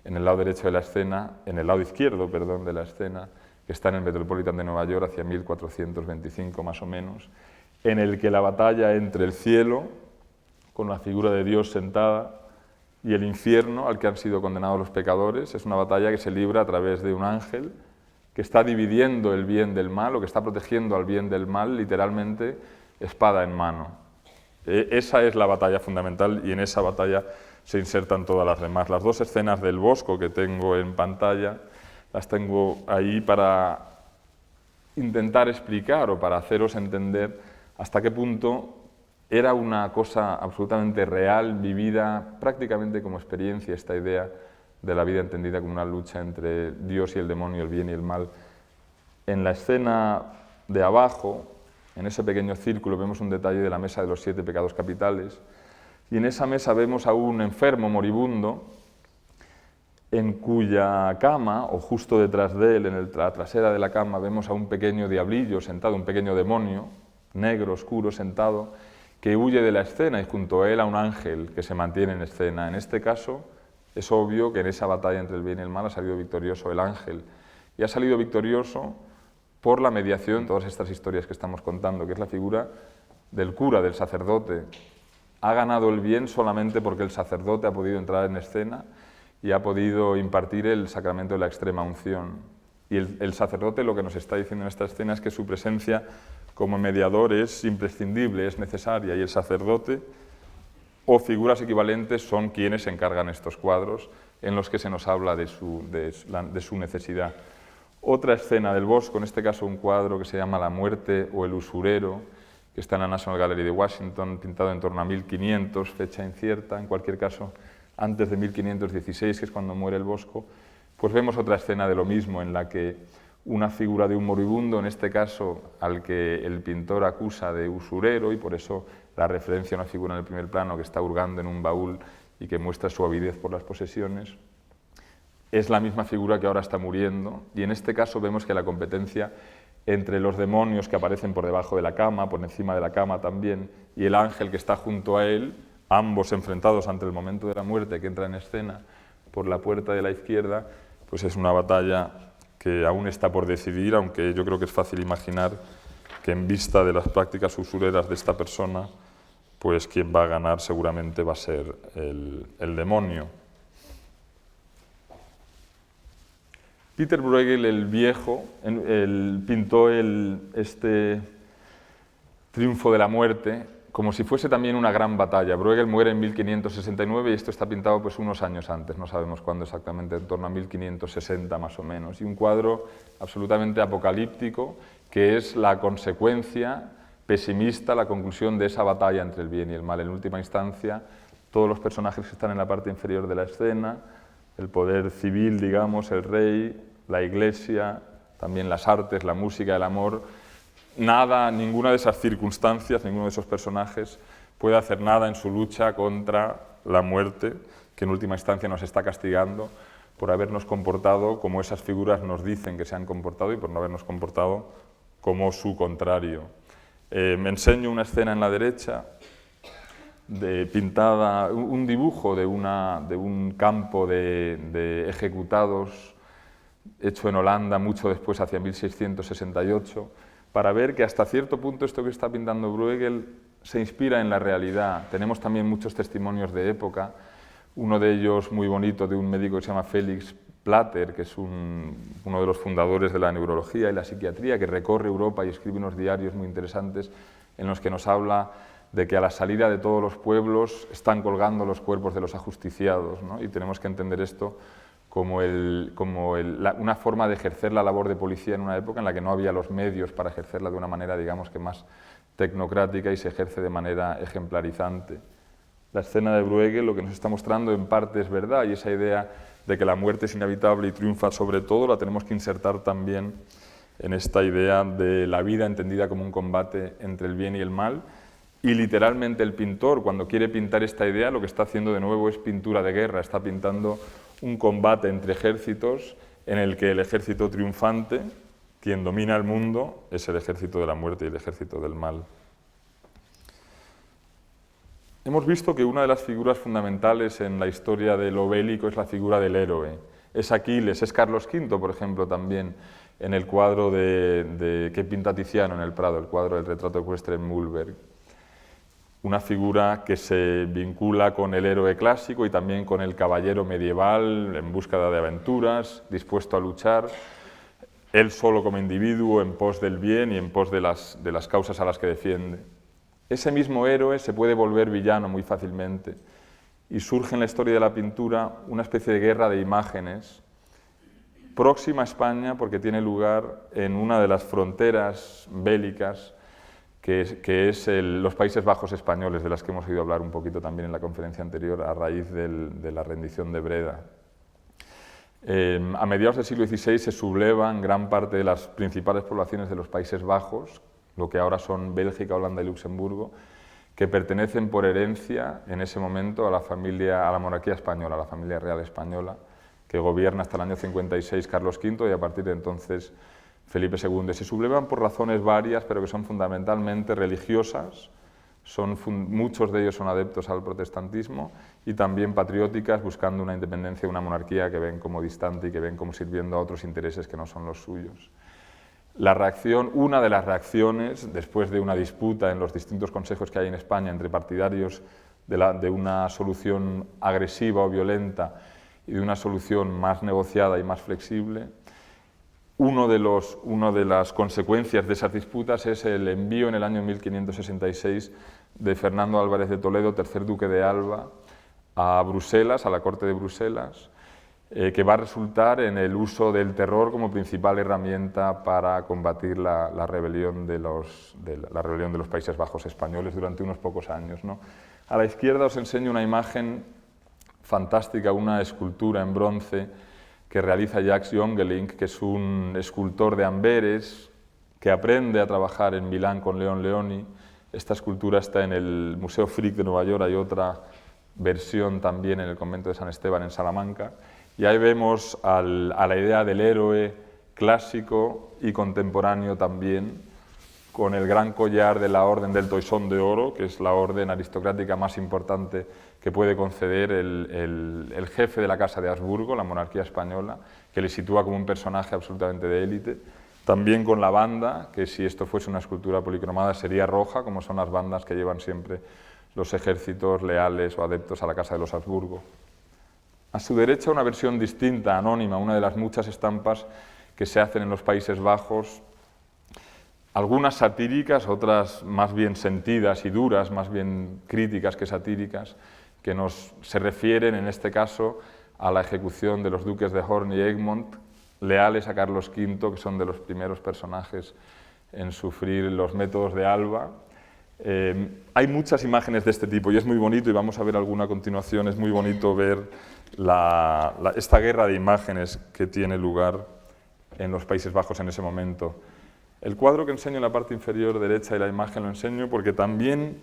Speaker 2: en el lado derecho de la escena, en el lado izquierdo, perdón, de la escena, que está en el Metropolitan de Nueva York hacia 1425 más o menos, en el que la batalla entre el cielo, con la figura de Dios sentada, y el infierno al que han sido condenados los pecadores, es una batalla que se libra a través de un ángel que está dividiendo el bien del mal o que está protegiendo al bien del mal, literalmente, espada en mano. Esa es la batalla fundamental y en esa batalla se insertan todas las demás. Las dos escenas del Bosco que tengo en pantalla, las tengo ahí para intentar explicar o para haceros entender hasta qué punto era una cosa absolutamente real, vivida prácticamente como experiencia, esta idea de la vida entendida como una lucha entre Dios y el demonio, el bien y el mal. En la escena de abajo, en ese pequeño círculo, vemos un detalle de la mesa de los 7 pecados capitales, y en esa mesa vemos a un enfermo moribundo en cuya cama, o justo detrás de él, en la trasera de la cama, vemos a un pequeño diablillo sentado, un pequeño demonio, negro, oscuro, sentado, que huye de la escena y junto a él a un ángel que se mantiene en escena. En este caso, es obvio que en esa batalla entre el bien y el mal ha salido victorioso el ángel, y ha salido victorioso por la mediación de todas estas historias que estamos contando, que es la figura del cura, del sacerdote. Ha ganado el bien solamente porque el sacerdote ha podido entrar en escena y ha podido impartir el sacramento de la extrema unción. Y el sacerdote lo que nos está diciendo en esta escena es que su presencia como mediador es imprescindible, es necesaria, y el sacerdote o figuras equivalentes son quienes se encargan estos cuadros en los que se nos habla de su necesidad. Otra escena del Bosco, en este caso un cuadro que se llama La muerte o el usurero, que está en la National Gallery de Washington, pintado en torno a 1500, fecha incierta, en cualquier caso antes de 1516, que es cuando muere el Bosco, pues vemos otra escena de lo mismo, en la que una figura de un moribundo, en este caso al que el pintor acusa de usurero, y por eso la referencia a una figura en el primer plano que está hurgando en un baúl y que muestra su avidez por las posesiones, es la misma figura que ahora está muriendo, y en este caso vemos que la competencia entre los demonios que aparecen por debajo de la cama, por encima de la cama también, y el ángel que está junto a él, ambos enfrentados ante el momento de la muerte que entra en escena por la puerta de la izquierda, pues es una batalla que aún está por decidir, aunque yo creo que es fácil imaginar que en vista de las prácticas usureras de esta persona, pues quien va a ganar seguramente va a ser el demonio. Peter Bruegel el Viejo pintó este triunfo de la muerte como si fuese también una gran batalla. Bruegel muere en 1569 y esto está pintado pues unos años antes, no sabemos cuándo exactamente, en torno a 1560 más o menos, y un cuadro absolutamente apocalíptico que es la consecuencia pesimista, la conclusión de esa batalla entre el bien y el mal. En última instancia, todos los personajes que están en la parte inferior de la escena, el poder civil, digamos, el rey, la iglesia, también las artes, la música, el amor, nada, ninguna de esas circunstancias, ninguno de esos personajes puede hacer nada en su lucha contra la muerte, que en última instancia nos está castigando por habernos comportado como esas figuras nos dicen que se han comportado y por no habernos comportado como su contrario. Me enseño una escena en la derecha, pintada, un dibujo de un campo de ejecutados hecho en Holanda mucho después, hacia 1668, para ver que hasta cierto punto esto que está pintando Bruegel se inspira en la realidad. Tenemos también muchos testimonios de época, uno de ellos muy bonito de un médico que se llama Felix Plater, que es uno de los fundadores de la neurología y la psiquiatría, que recorre Europa y escribe unos diarios muy interesantes en los que nos habla de que a la salida de todos los pueblos están colgando los cuerpos de los ajusticiados, ¿no? Y tenemos que entender esto como una forma de ejercer la labor de policía en una época en la que no había los medios para ejercerla de una manera, digamos, que más tecnocrática y se ejerce de manera ejemplarizante. La escena de Bruegel lo que nos está mostrando en parte es verdad, y esa idea de que la muerte es inevitable y triunfa sobre todo la tenemos que insertar también en esta idea de la vida entendida como un combate entre el bien y el mal. Y literalmente el pintor, cuando quiere pintar esta idea, lo que está haciendo de nuevo es pintura de guerra, está pintando un combate entre ejércitos en el que el ejército triunfante, quien domina el mundo, es el ejército de la muerte y el ejército del mal. Hemos visto que una de las figuras fundamentales en la historia de lo bélico es la figura del héroe. Es Aquiles, es Carlos V, por ejemplo, también, en el cuadro que pinta Tiziano en el Prado, el cuadro del retrato ecuestre en Mühlberg. Una figura que se vincula con el héroe clásico y también con el caballero medieval en búsqueda de aventuras, dispuesto a luchar. él solo como individuo, en pos del bien y en pos de las causas a las que defiende. Ese mismo héroe se puede volver villano muy fácilmente y surge en la historia de la pintura una especie de guerra de imágenes próxima a España porque tiene lugar en una de las fronteras bélicas que es los Países Bajos españoles, de las que hemos oído hablar un poquito también en la conferencia anterior a raíz de la rendición de Breda. A mediados del siglo XVI se sublevan gran parte de las principales poblaciones de los Países Bajos, lo que ahora son Bélgica, Holanda y Luxemburgo, que pertenecen por herencia en ese momento a la monarquía española, a la familia real española, que gobierna hasta el año 56 Carlos V y a partir de entonces Felipe II. Se sublevan por razones varias, pero que son fundamentalmente religiosas, muchos de ellos son adeptos al protestantismo y también patrióticas, buscando una independencia, una monarquía que ven como distante y que ven como sirviendo a otros intereses que no son los suyos. Una de las reacciones, después de una disputa en los distintos consejos que hay en España entre partidarios de una solución agresiva o violenta y de una solución más negociada y más flexible, una de las consecuencias de esas disputas es el envío en el año 1566 de Fernando Álvarez de Toledo, tercer duque de Alba, a Bruselas, a la corte de Bruselas, que va a resultar en el uso del terror como principal herramienta para combatir la rebelión de los Países Bajos españoles durante unos pocos años, ¿no? A la izquierda os enseño una imagen fantástica, una escultura en bronce que realiza Jacques Jongeling, que es un escultor de Amberes, que aprende a trabajar en Milán con Leon Leoni. Esta escultura está en el Museo Frick de Nueva York, hay otra versión también en el convento de San Esteban en Salamanca, y ahí vemos a la idea del héroe clásico y contemporáneo también, con el gran collar de la Orden del Toisón de Oro, que es la orden aristocrática más importante que puede conceder el jefe de la Casa de Habsburgo, la monarquía española, que le sitúa como un personaje absolutamente de élite. También con la banda, que si esto fuese una escultura policromada sería roja, como son las bandas que llevan siempre los ejércitos leales o adeptos a la Casa de los Habsburgo. A su derecha una versión distinta, anónima, una de las muchas estampas que se hacen en los Países Bajos, algunas satíricas, otras más bien sentidas y duras, más bien críticas que satíricas, que se refieren en este caso a la ejecución de los duques de Horn y Egmont, leales a Carlos V, que son de los primeros personajes en sufrir los métodos de Alba. Hay muchas imágenes de este tipo y es muy bonito, y vamos a ver alguna a continuación, es muy bonito ver esta guerra de imágenes que tiene lugar en los Países Bajos en ese momento. El cuadro que enseño en la parte inferior derecha y la imagen lo enseño porque también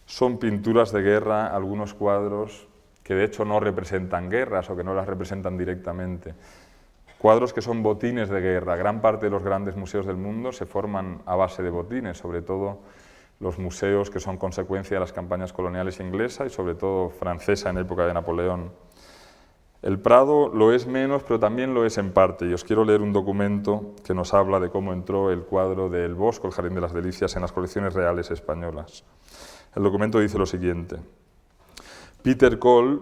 Speaker 2: son pinturas de guerra, algunos cuadros que de hecho no representan guerras o que no las representan directamente. Cuadros que son botines de guerra. Gran parte de los grandes museos del mundo se forman a base de botines, sobre todo los museos que son consecuencia de las campañas coloniales inglesa y sobre todo francesa en época de Napoleón. El Prado lo es menos, pero también lo es en parte, y os quiero leer un documento que nos habla de cómo entró el cuadro del Bosco, el Jardín de las Delicias, en las colecciones reales españolas. El documento dice lo siguiente: Peter Cole,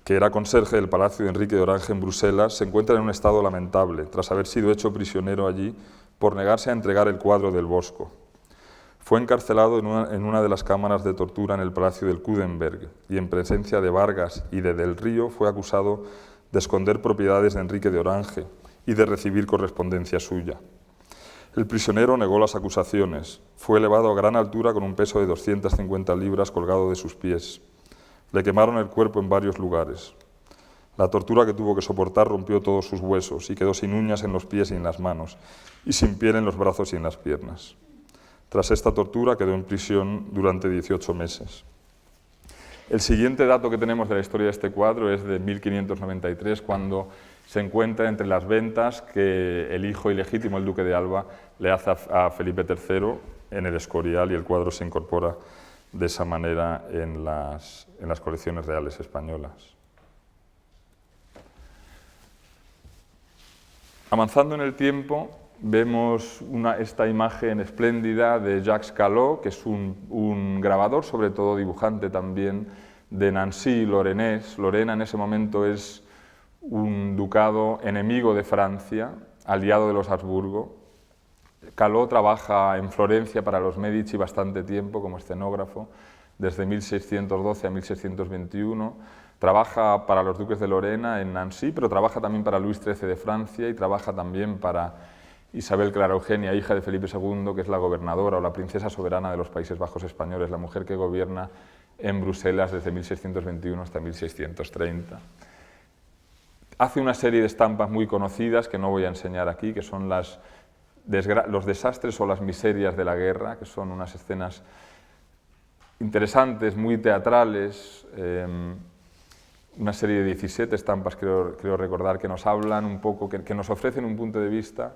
Speaker 2: que era conserje del Palacio de Enrique de Orange en Bruselas, se encuentra en un estado lamentable, tras haber sido hecho prisionero allí por negarse a entregar el cuadro del Bosco. Fue encarcelado en una de las cámaras de tortura en el Palacio del Kudenberg y en presencia de Vargas y de Del Río fue acusado de esconder propiedades de Enrique de Orange y de recibir correspondencia suya. El prisionero negó las acusaciones, fue elevado a gran altura con un peso de 250 libras colgado de sus pies. Le quemaron el cuerpo en varios lugares. La tortura que tuvo que soportar rompió todos sus huesos y quedó sin uñas en los pies y en las manos y sin piel en los brazos y en las piernas. Tras esta tortura quedó en prisión durante 18 meses. El siguiente dato que tenemos de la historia de este cuadro es de 1593, cuando se encuentra entre las ventas que el hijo ilegítimo, el duque de Alba, le hace a Felipe III en el Escorial, y el cuadro se incorpora de esa manera en las colecciones reales españolas. Avanzando en el tiempo, vemos esta imagen espléndida de Jacques Callot, que es un grabador, sobre todo dibujante también, de Nancy Lorena en ese momento es un ducado enemigo de Francia, aliado de los Habsburgo. Calò trabaja en Florencia para los Medici bastante tiempo como escenógrafo, desde 1612 a 1621. Trabaja para los duques de Lorena en Nancy, pero trabaja también para Luis XIII de Francia y trabaja también para Isabel Clara Eugenia, hija de Felipe II, que es la gobernadora o la princesa soberana de los Países Bajos españoles, la mujer que gobierna en Bruselas desde 1621 hasta 1630. Hace una serie de estampas muy conocidas que no voy a enseñar aquí, que son los desastres o las miserias de la guerra, que son unas escenas interesantes, muy teatrales, una serie de 17 estampas, creo recordar, que nos hablan un poco, que nos ofrecen un punto de vista,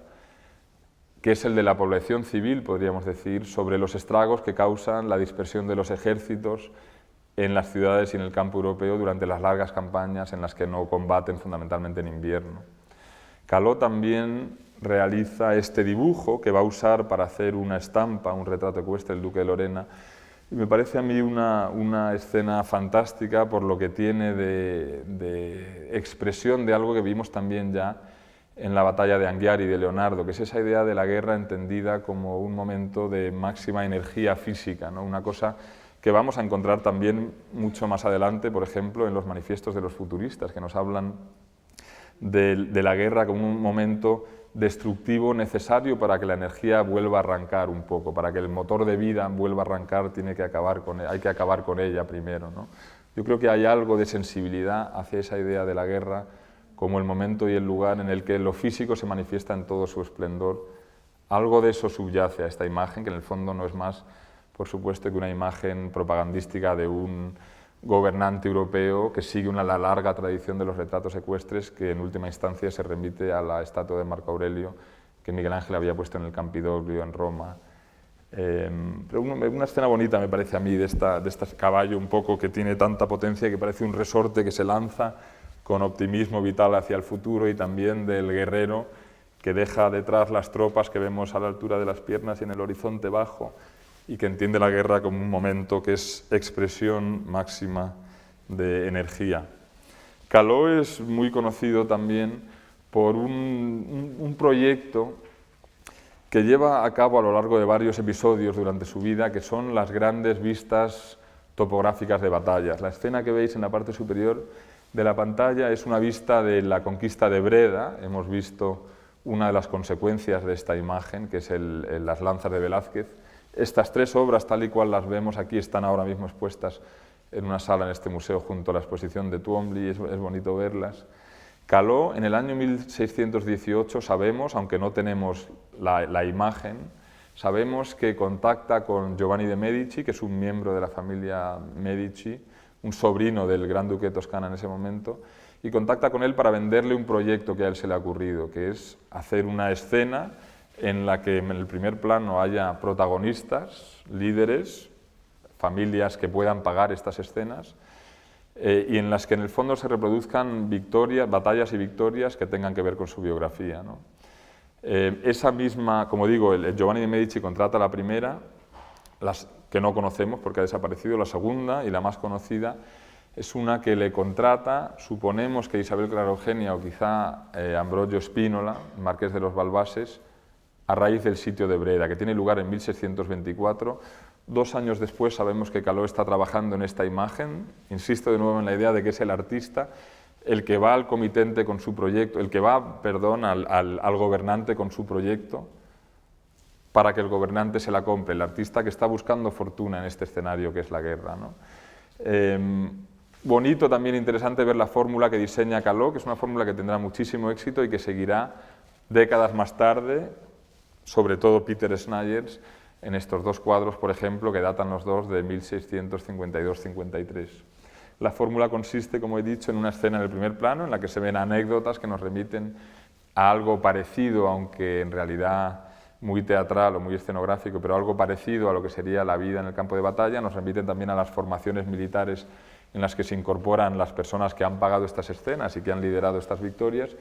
Speaker 2: que es el de la población civil, podríamos decir, sobre los estragos que causan la dispersión de los ejércitos en las ciudades y en el campo europeo durante las largas campañas en las que no combaten fundamentalmente en invierno. Calò también realiza este dibujo que va a usar para hacer una estampa, un retrato ecuestre del duque de Lorena, y me parece a mí una escena fantástica por lo que tiene de expresión de algo que vimos también ya en la batalla de Anghiari de Leonardo, que es esa idea de la guerra entendida como un momento de máxima energía física, ¿no? Una cosa que vamos a encontrar también mucho más adelante, por ejemplo, en los manifiestos de los futuristas, que nos hablan de la guerra como un momento destructivo necesario para que la energía vuelva a arrancar un poco, para que el motor de vida vuelva a arrancar, hay que acabar con ella primero, ¿no? Yo creo que hay algo de sensibilidad hacia esa idea de la guerra como el momento y el lugar en el que lo físico se manifiesta en todo su esplendor. Algo de eso subyace a esta imagen, que en el fondo no es más, por supuesto, que una imagen propagandística de un gobernante europeo que sigue la larga tradición de los retratos ecuestres, que en última instancia se remite a la estatua de Marco Aurelio que Miguel Ángel había puesto en el Campidoglio en Roma. Pero una escena bonita me parece a mí de este caballo un poco que tiene tanta potencia que parece un resorte que se lanza con optimismo vital hacia el futuro, y también del guerrero que deja detrás las tropas que vemos a la altura de las piernas y en el horizonte bajo, y que entiende la guerra como un momento que es expresión máxima de energía. Calò es muy conocido también por un proyecto que lleva a cabo a lo largo de varios episodios durante su vida, que son las grandes vistas topográficas de batallas. La escena que veis en la parte superior de la pantalla es una vista de la conquista de Breda. Hemos visto una de las consecuencias de esta imagen, que es las lanzas de Velázquez. Estas tres obras, tal y cual las vemos aquí, están ahora mismo expuestas en una sala en este museo junto a la exposición de Twombly, es bonito verlas. Calò, en el año 1618, sabemos, aunque no tenemos la imagen, sabemos que contacta con Giovanni de Medici, que es un miembro de la familia Medici, un sobrino del gran duque de Toscana en ese momento, y contacta con él para venderle un proyecto que a él se le ha ocurrido, que es hacer una escena en la que en el primer plano haya protagonistas, líderes, familias que puedan pagar estas escenas, y en las que en el fondo se reproduzcan batallas y victorias que tengan que ver con su biografía, ¿no? Esa misma, como digo, el Giovanni de Medici contrata la primera, que no conocemos porque ha desaparecido. La segunda y la más conocida es una que le contrata, suponemos que Isabel Clara Eugenia o quizá Ambrogio Spínola, marqués de los Balbases, a raíz del sitio de Breda, que tiene lugar en 1624. 2 años después sabemos que Calò está trabajando en esta imagen. Insisto de nuevo en la idea de que es el artista el que va al comitente con su proyecto, el que va, perdón, al gobernante con su proyecto para que el gobernante se la compre, el artista que está buscando fortuna en este escenario que es la guerra, ¿no? Bonito, también interesante ver la fórmula que diseña Calò, que es una fórmula que tendrá muchísimo éxito y que seguirá décadas más tarde, sobre todo Peter Snyders, en estos 2 cuadros, por ejemplo, que datan los dos de 1652-53. La fórmula consiste, como he dicho, en una escena en el primer plano, en la que se ven anécdotas que nos remiten a algo parecido, aunque en realidad muy teatral o muy escenográfico, pero algo parecido a lo que sería la vida en el campo de batalla. Nos remiten también a las formaciones militares en las que se incorporan las personas que han pagado estas escenas y que han liderado estas victorias,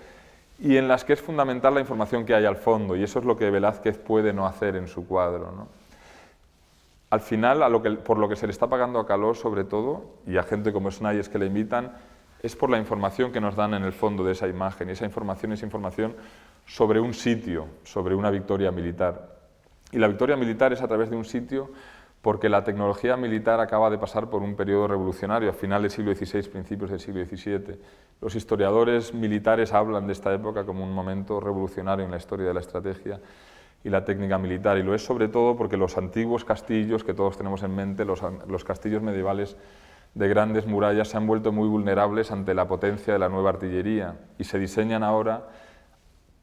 Speaker 2: y en las que es fundamental la información que hay al fondo, y eso es lo que Velázquez puede no hacer en su cuadro, ¿no? Al final, por lo que se le está pagando a Calò, sobre todo, y a gente como Snyders que le imitan, es por la información que nos dan en el fondo de esa imagen, y esa información es información sobre un sitio, sobre una victoria militar. Y la victoria militar es a través de un sitio porque la tecnología militar acaba de pasar por un periodo revolucionario a finales del siglo XVI, principios del siglo XVII. Los historiadores militares hablan de esta época como un momento revolucionario en la historia de la estrategia y la técnica militar, y lo es sobre todo porque los antiguos castillos que todos tenemos en mente, los castillos medievales de grandes murallas, se han vuelto muy vulnerables ante la potencia de la nueva artillería y se diseñan ahora,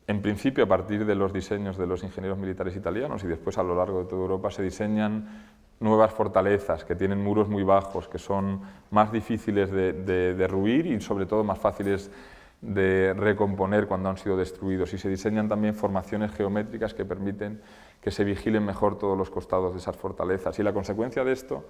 Speaker 2: en principio a partir de los diseños de los ingenieros militares italianos y después a lo largo de toda Europa, se diseñan nuevas fortalezas que tienen muros muy bajos, que son más difíciles de derruir y sobre todo más fáciles de recomponer cuando han sido destruidos, y se diseñan también formaciones geométricas que permiten que se vigilen mejor todos los costados de esas fortalezas, y la consecuencia de esto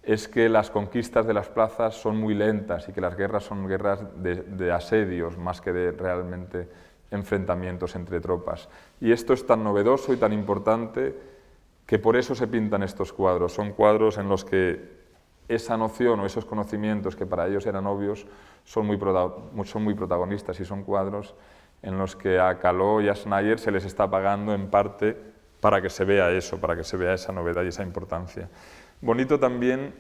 Speaker 2: es que las conquistas de las plazas son muy lentas y que las guerras son guerras de asedios más que de realmente enfrentamientos entre tropas, y esto es tan novedoso y tan importante que por eso se pintan estos cuadros. Son cuadros en los que esa noción o esos conocimientos que para ellos eran obvios son muy protagonistas, y son cuadros en los que a Caló y a Snyder se les está pagando en parte para que se vea eso, para que se vea esa novedad y esa importancia. Bonito también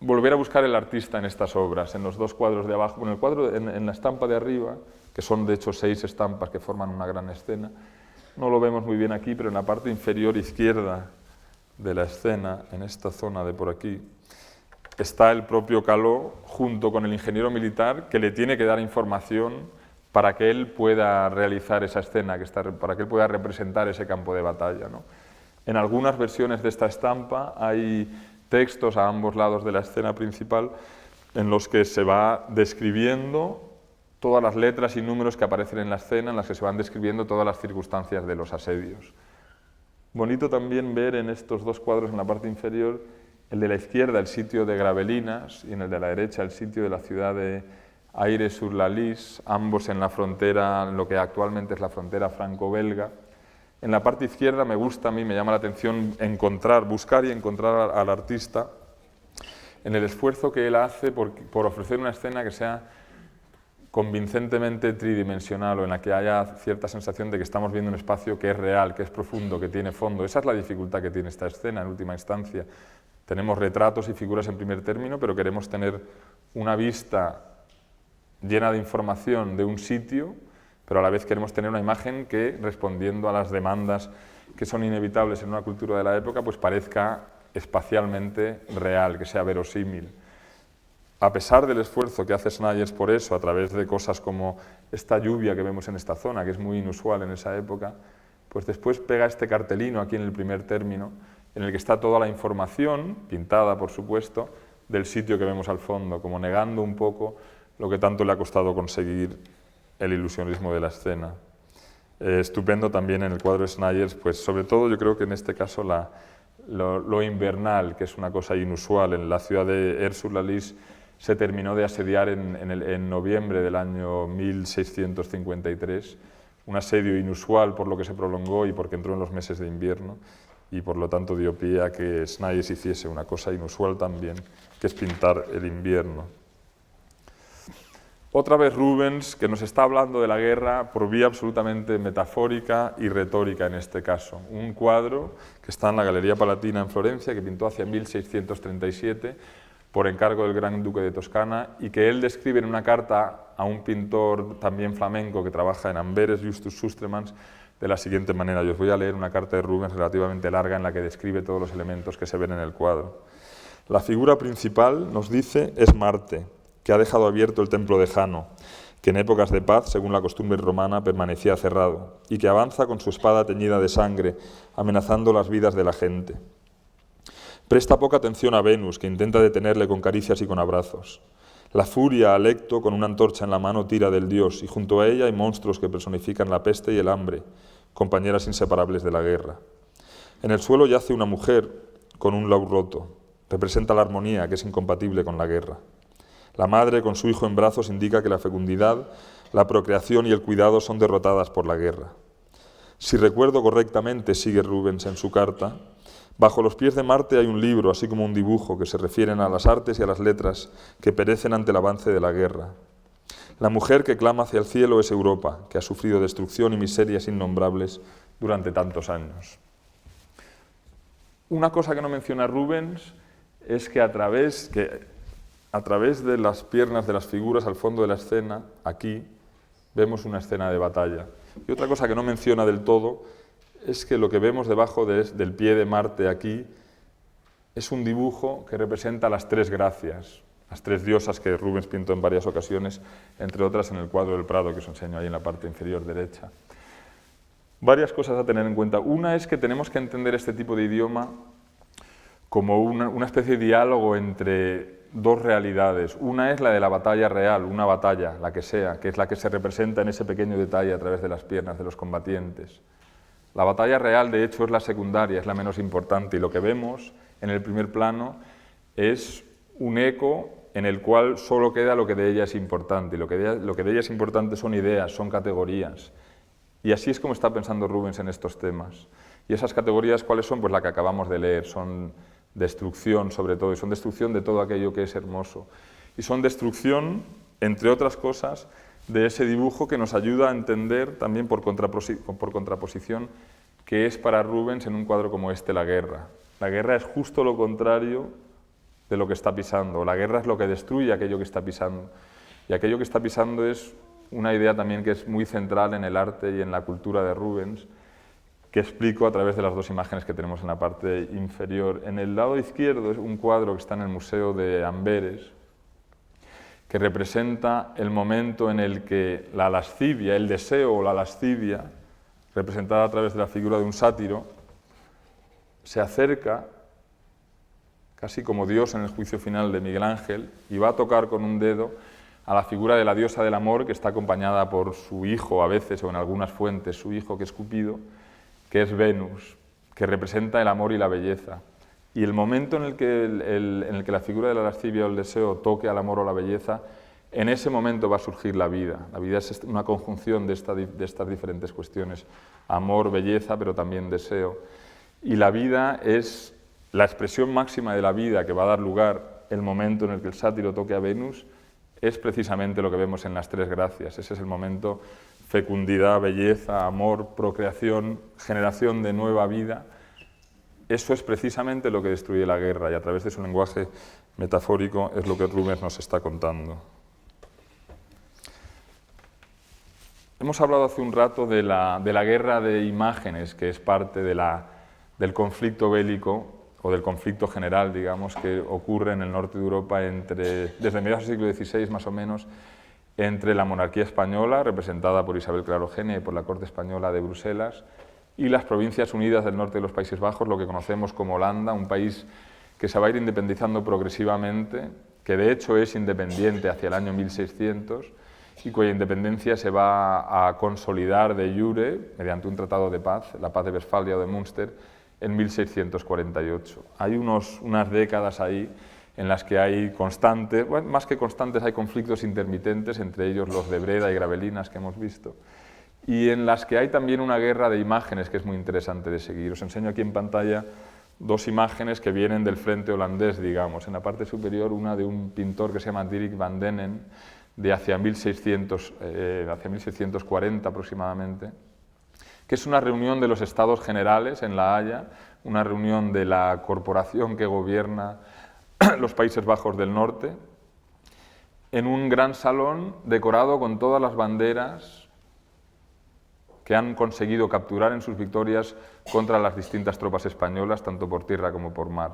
Speaker 2: volver a buscar el artista en estas obras, en los dos cuadros de abajo, en el cuadro, en la estampa de arriba, que son de hecho 6 estampas que forman una gran escena. No lo vemos muy bien aquí, pero en la parte inferior izquierda de la escena, en esta zona de por aquí, está el propio Caló junto con el ingeniero militar que le tiene que dar información para que él pueda realizar esa escena, para que él pueda representar ese campo de batalla, ¿no? En algunas versiones de esta estampa hay textos a ambos lados de la escena principal en los que se va describiendo todas las letras y números que aparecen en la escena, en las que se van describiendo todas las circunstancias de los asedios. Bonito también ver en estos dos cuadros en la parte inferior, el de la izquierda, el sitio de Gravelinas, y en el de la derecha, el sitio de la ciudad de Aire-sur-la-Lys, ambos en la frontera, lo que actualmente es la frontera franco-belga. En la parte izquierda me gusta, a mí me llama la atención buscar y encontrar al artista en el esfuerzo que él hace por ofrecer una escena que sea convincentemente tridimensional, o en la que haya cierta sensación de que estamos viendo un espacio que es real, que es profundo, que tiene fondo. Esa es la dificultad que tiene esta escena en última instancia. Tenemos retratos y figuras en primer término, pero queremos tener una vista llena de información de un sitio, pero a la vez queremos tener una imagen que, respondiendo a las demandas que son inevitables en una cultura de la época, pues parezca espacialmente real, que sea verosímil. A pesar del esfuerzo que hace Snyder por eso, a través de cosas como esta lluvia que vemos en esta zona, que es muy inusual en esa época, pues después pega este cartelino aquí en el primer término, en el que está toda la información, pintada por supuesto, del sitio que vemos al fondo, como negando un poco lo que tanto le ha costado conseguir el ilusionismo de la escena. Estupendo también en el cuadro de Snyder, pues sobre todo yo creo que en este caso lo invernal, que es una cosa inusual. En la ciudad de Aire-sur-la-Lys se terminó de asediar en noviembre del año 1653, un asedio inusual por lo que se prolongó y porque entró en los meses de invierno, y por lo tanto dio pie a que Snyder hiciese una cosa inusual también, que es pintar el invierno. Otra vez Rubens, que nos está hablando de la guerra por vía absolutamente metafórica y retórica en este caso. Un cuadro que está en la Galería Palatina en Florencia, que pintó hacia 1637 por encargo del Gran Duque de Toscana, y que él describe en una carta a un pintor también flamenco que trabaja en Amberes, Justus Sustremans, de la siguiente manera. Yo os voy a leer una carta de Rubens relativamente larga en la que describe todos los elementos que se ven en el cuadro. La figura principal, nos dice, es Marte, que ha dejado abierto el templo de Jano, que en épocas de paz, según la costumbre romana, permanecía cerrado, y que avanza con su espada teñida de sangre, amenazando las vidas de la gente. Presta poca atención a Venus, que intenta detenerle con caricias y con abrazos. La furia, Alecto, con una antorcha en la mano, tira del dios, y junto a ella hay monstruos que personifican la peste y el hambre, compañeras inseparables de la guerra. En el suelo yace una mujer con un laúd roto. Representa la armonía, que es incompatible con la guerra. La madre, con su hijo en brazos, indica que la fecundidad, la procreación y el cuidado son derrotadas por la guerra. Si recuerdo correctamente, sigue Rubens en su carta, bajo los pies de Marte hay un libro, así como un dibujo, que se refieren a las artes y a las letras que perecen ante el avance de la guerra. La mujer que clama hacia el cielo es Europa, que ha sufrido destrucción y miserias innombrables durante tantos años. Una cosa que no menciona Rubens es que a través de las piernas de las figuras al fondo de la escena, aquí, vemos una escena de batalla. Y otra cosa que no menciona del todo es que lo que vemos debajo del pie de Marte aquí es un dibujo que representa las tres gracias, las tres diosas que Rubens pintó en varias ocasiones, entre otras en el cuadro del Prado que os enseño ahí en la parte inferior derecha. Varias cosas a tener en cuenta. Una es que tenemos que entender este tipo de idioma como una especie de diálogo entre dos realidades. Una es la de la batalla real, una batalla, la que sea, que es la que se representa en ese pequeño detalle a través de las piernas de los combatientes. La batalla real, de hecho, es la secundaria, es la menos importante, y lo que vemos en el primer plano es un eco en el cual solo queda lo que de ella es importante, y lo que de ella es importante son ideas, son categorías. Y así es como está pensando Rubens en estos temas. Y esas categorías, ¿cuáles son? Pues la que acabamos de leer, son destrucción sobre todo, y son destrucción de todo aquello que es hermoso. Y son destrucción, entre otras cosas, de ese dibujo que nos ayuda a entender también por contraposición qué es para Rubens en un cuadro como este la guerra. La guerra es justo lo contrario de lo que está pisando. La guerra es lo que destruye aquello que está pisando. Y aquello que está pisando es una idea también que es muy central en el arte y en la cultura de Rubens, que explico a través de las dos imágenes que tenemos en la parte inferior. En el lado izquierdo es un cuadro que está en el Museo de Amberes, que representa el momento en el que la lascivia, el deseo o la lascivia, representada a través de la figura de un sátiro, se acerca, casi como Dios en el juicio final de Miguel Ángel, y va a tocar con un dedo a la figura de la diosa del amor, que está acompañada por su hijo a veces, o en algunas fuentes, su hijo que es Cupido, que es Venus, que representa el amor y la belleza. Y el momento en el que la figura de la lascivia o el deseo toque al amor o la belleza, en ese momento va a surgir la vida. La vida es una conjunción de estas diferentes cuestiones, amor, belleza, pero también deseo. Y la vida es la expresión máxima de la vida que va a dar lugar el momento en el que el sátiro toque a Venus, es precisamente lo que vemos en las tres gracias. Ese es el momento: fecundidad, belleza, amor, procreación, generación de nueva vida. Eso es precisamente lo que destruye la guerra, y a través de su lenguaje metafórico es lo que Rubens nos está contando. Hemos hablado hace un rato de la guerra de imágenes, que es parte del conflicto bélico, o del conflicto general, digamos, que ocurre en el norte de Europa desde mediados del siglo XVI, más o menos, entre la monarquía española, representada por Isabel Clarogenia y por la corte española de Bruselas, y las provincias unidas del norte de los Países Bajos, lo que conocemos como Holanda, un país que se va a ir independizando progresivamente, que de hecho es independiente hacia el año 1600, y cuya independencia se va a consolidar de jure mediante un tratado de paz, la paz de Westfalia o de Münster, en 1648. Hay unas décadas ahí en las que hay constantes, bueno, más que constantes, hay conflictos intermitentes, entre ellos los de Breda y Gravelinas que hemos visto, y en las que hay también una guerra de imágenes que es muy interesante de seguir. Os enseño aquí en pantalla dos imágenes que vienen del frente holandés, digamos. En la parte superior, una de un pintor que se llama Dirk van Denen, de hacia 1640 aproximadamente, que es una reunión de los Estados Generales en La Haya, una reunión de la corporación que gobierna los Países Bajos del Norte, en un gran salón decorado con todas las banderas que han conseguido capturar en sus victorias contra las distintas tropas españolas, tanto por tierra como por mar.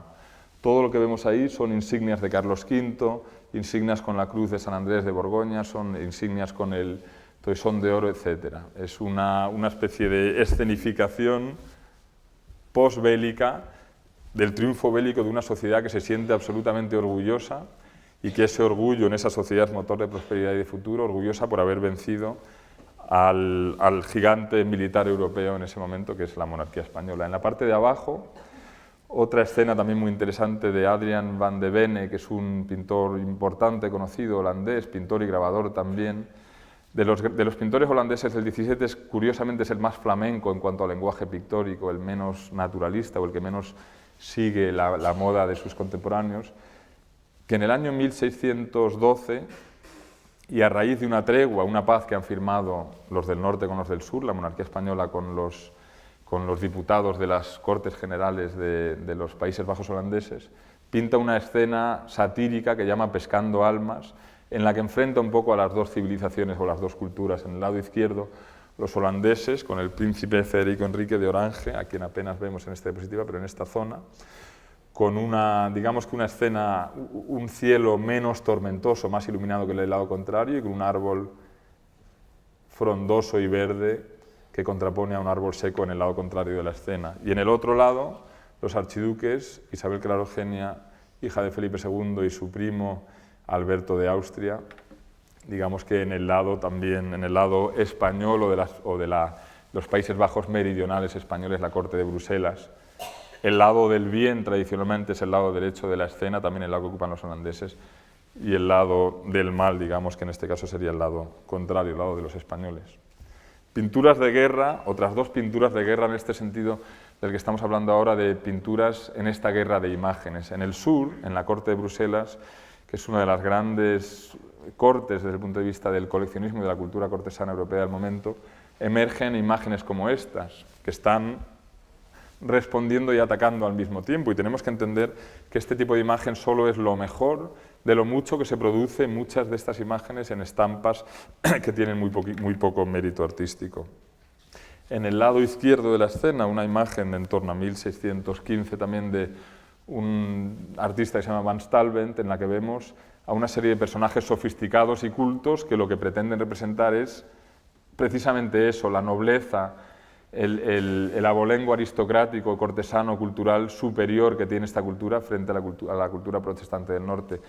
Speaker 2: Todo lo que vemos ahí son insignias de Carlos V, insignias con la cruz de San Andrés de Borgoña, son insignias con el toisón de oro, etc. Es una especie de escenificación posbélica del triunfo bélico de una sociedad que se siente absolutamente orgullosa, y que ese orgullo en esa sociedad es motor de prosperidad y de futuro, orgullosa por haber vencido al gigante militar europeo en ese momento, que es la monarquía española. En la parte de abajo, otra escena también muy interesante de Adrian van de Bene, que es un pintor importante, conocido, holandés, pintor y grabador también. De los pintores holandeses del XVII, curiosamente es el más flamenco en cuanto al lenguaje pictórico, el menos naturalista o el que menos sigue la moda de sus contemporáneos, que en el año 1612 y a raíz de una tregua, una paz que han firmado los del norte con los del sur, la monarquía española con los diputados de las Cortes Generales de los Países Bajos holandeses, pinta una escena satírica que llama Pescando almas, en la que enfrenta un poco a las dos civilizaciones o las dos culturas. En el lado izquierdo, los holandeses, con el príncipe Federico Enrique de Orange, a quien apenas vemos en esta diapositiva, pero en esta zona, con digamos que una escena, un cielo menos tormentoso, más iluminado que el del lado contrario, y con un árbol frondoso y verde que contrapone a un árbol seco en el lado contrario de la escena. Y en el otro lado, los archiduques, Isabel Clara Eugenia, hija de Felipe II, y su primo Alberto de Austria, digamos que en el lado también, en el lado español o de los Países Bajos meridionales españoles, la corte de Bruselas. El lado del bien tradicionalmente es el lado derecho de la escena, también el lado que ocupan los holandeses, y el lado del mal, digamos que en este caso sería el lado contrario, el lado de los españoles. Pinturas de guerra, otras dos pinturas de guerra en este sentido del que estamos hablando ahora, de pinturas en esta guerra de imágenes. En el sur, en la corte de Bruselas, que es una de las grandes cortes desde el punto de vista del coleccionismo y de la cultura cortesana europea del momento, emergen imágenes como estas, que están respondiendo y atacando al mismo tiempo, y tenemos que entender que este tipo de imagen solo es lo mejor de lo mucho que se produce muchas de estas imágenes en estampas que tienen muy poco mérito artístico. En el lado izquierdo de la escena, una imagen de en torno a 1615 también de un artista que se llama Van Stalvent, en la que vemos a una serie de personajes sofisticados y cultos que lo que pretenden representar es precisamente eso, la nobleza, el abolengo aristocrático, cortesano, cultural superior que tiene esta cultura frente a la cultura protestante del norte.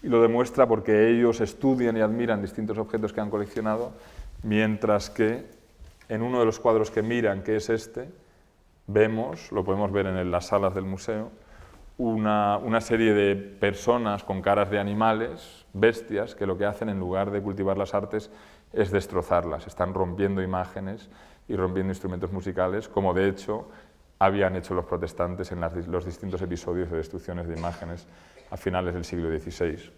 Speaker 2: Y lo demuestra porque ellos estudian y admiran distintos objetos que han coleccionado, mientras que en uno de los cuadros que miran, que es este, vemos, lo podemos ver en las salas del museo, una serie de personas con caras de animales, bestias, que lo que hacen en lugar de cultivar las artes es destrozarlas. Están rompiendo imágenes y rompiendo instrumentos musicales, como de hecho habían hecho los protestantes en los distintos episodios de destrucciones de imágenes a finales del siglo XVI.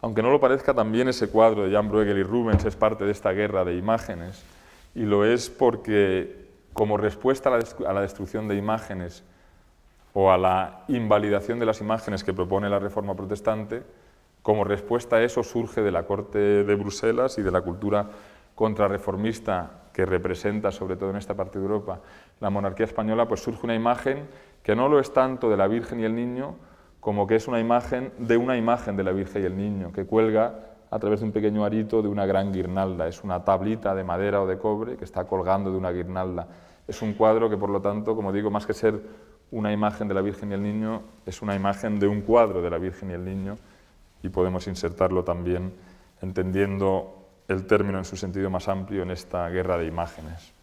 Speaker 2: Aunque no lo parezca, también ese cuadro de Jan Bruegel y Rubens es parte de esta guerra de imágenes, y lo es porque, como respuesta a la destrucción de imágenes o a la invalidación de las imágenes que propone la Reforma protestante, como respuesta a eso surge de la corte de Bruselas y de la cultura contrarreformista que representa, sobre todo en esta parte de Europa, la monarquía española, pues surge una imagen que no lo es tanto de la Virgen y el Niño, como que es una imagen de la Virgen y el Niño, que cuelga a través de un pequeño arito de una gran guirnalda. Es una tablita de madera o de cobre que está colgando de una guirnalda. Es un cuadro que, por lo tanto, como digo, más que ser una imagen de la Virgen y el Niño, es una imagen de un cuadro de la Virgen y el Niño, y podemos insertarlo también entendiendo el término en su sentido más amplio en esta guerra de imágenes.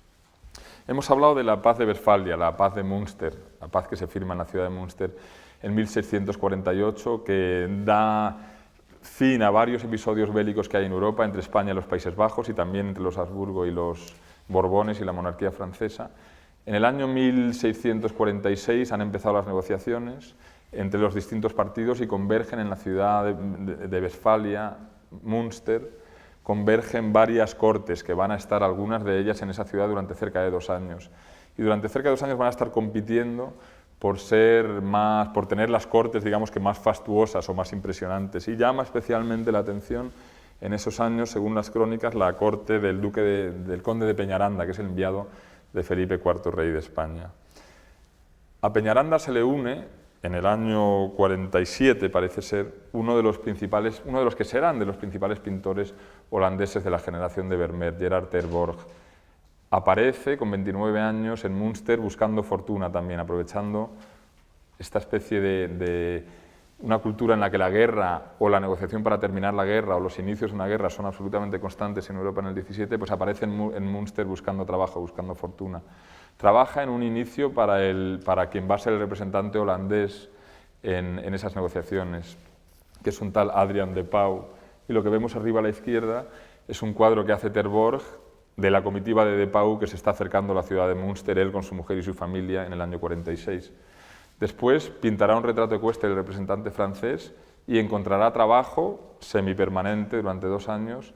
Speaker 2: Hemos hablado de la paz de Westfalia, la paz de Münster, la paz que se firma en la ciudad de Münster en 1648, que da fin a varios episodios bélicos que hay en Europa, entre España y los Países Bajos, y también entre los Habsburgo y los Borbones y la monarquía francesa. En el año 1646 han empezado las negociaciones entre los distintos partidos y convergen en la ciudad de Westfalia, Münster, convergen varias cortes que van a estar, algunas de ellas, en esa ciudad durante cerca de 2 años. Y durante cerca de 2 años van a estar compitiendo por tener las cortes, digamos que más fastuosas o más impresionantes. Y llama especialmente la atención en esos años, según las crónicas, la corte del conde de Peñaranda, que es el enviado de Felipe IV, rey de España. A Peñaranda se le une, en el año 47 parece ser, uno de los que serán de los principales pintores holandeses de la generación de Vermeer, Gerard ter Borch. Aparece con 29 años en Münster buscando fortuna también, aprovechando esta especie de una cultura en la que la guerra o la negociación para terminar la guerra o los inicios de una guerra son absolutamente constantes en Europa en el 17, pues aparece en Münster buscando trabajo, buscando fortuna. Trabaja en un inicio para quien va a ser el representante holandés en esas negociaciones, que es un tal Adrian de Pauw. Y lo que vemos arriba a la izquierda es un cuadro que hace ter Borch de la comitiva de Pauw que se está acercando a la ciudad de Münster, él con su mujer y su familia, en el año 46. Después pintará un retrato ecuestre del representante francés y encontrará trabajo semipermanente durante 2 años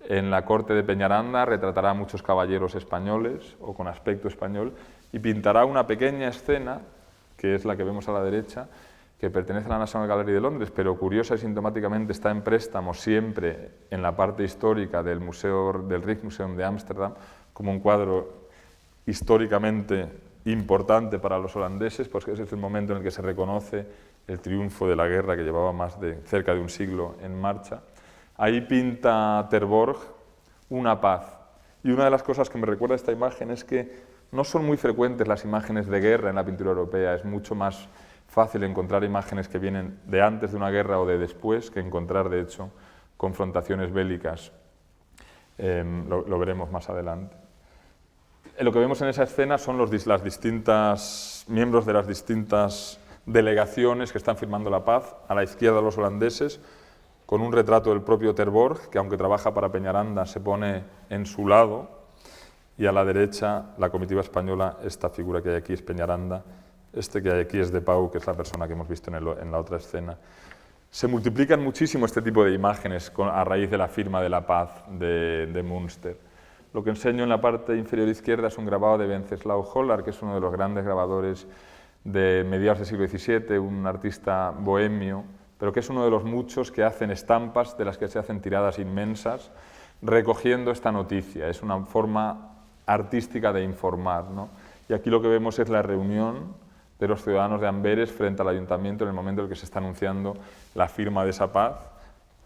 Speaker 2: en la corte de Peñaranda, retratará a muchos caballeros españoles o con aspecto español y pintará una pequeña escena, que es la que vemos a la derecha, que pertenece a la National Gallery de Londres, pero curiosa y sintomáticamente está en préstamo siempre en la parte histórica del Rijksmuseum de Ámsterdam, como un cuadro históricamente importante para los holandeses, porque ese es el momento en el que se reconoce el triunfo de la guerra que llevaba cerca de un siglo en marcha. Ahí pinta Ter Borch una paz. Y una de las cosas que me recuerda esta imagen es que no son muy frecuentes las imágenes de guerra en la pintura europea, es mucho más fácil encontrar imágenes que vienen de antes de una guerra o de después que encontrar, de hecho, confrontaciones bélicas. Lo veremos más adelante. Lo que vemos en esa escena son los miembros de las distintas delegaciones que están firmando la paz. A la izquierda los holandeses, con un retrato del propio Ter Borch, que aunque trabaja para Peñaranda se pone en su lado, y a la derecha la comitiva española, esta figura que hay aquí es Peñaranda, este que hay aquí es De Pauw, que es la persona que hemos visto en la otra escena. Se multiplican muchísimo este tipo de imágenes a raíz de la firma de la paz de Münster. Lo que enseño en la parte inferior izquierda es un grabado de Wenceslao Hollar, que es uno de los grandes grabadores de mediados del siglo XVII, un artista bohemio, pero que es uno de los muchos que hacen estampas de las que se hacen tiradas inmensas, recogiendo esta noticia. Es una forma artística de informar, ¿no? Y aquí lo que vemos es la reunión de los ciudadanos de Amberes frente al ayuntamiento en el momento en el que se está anunciando la firma de esa paz,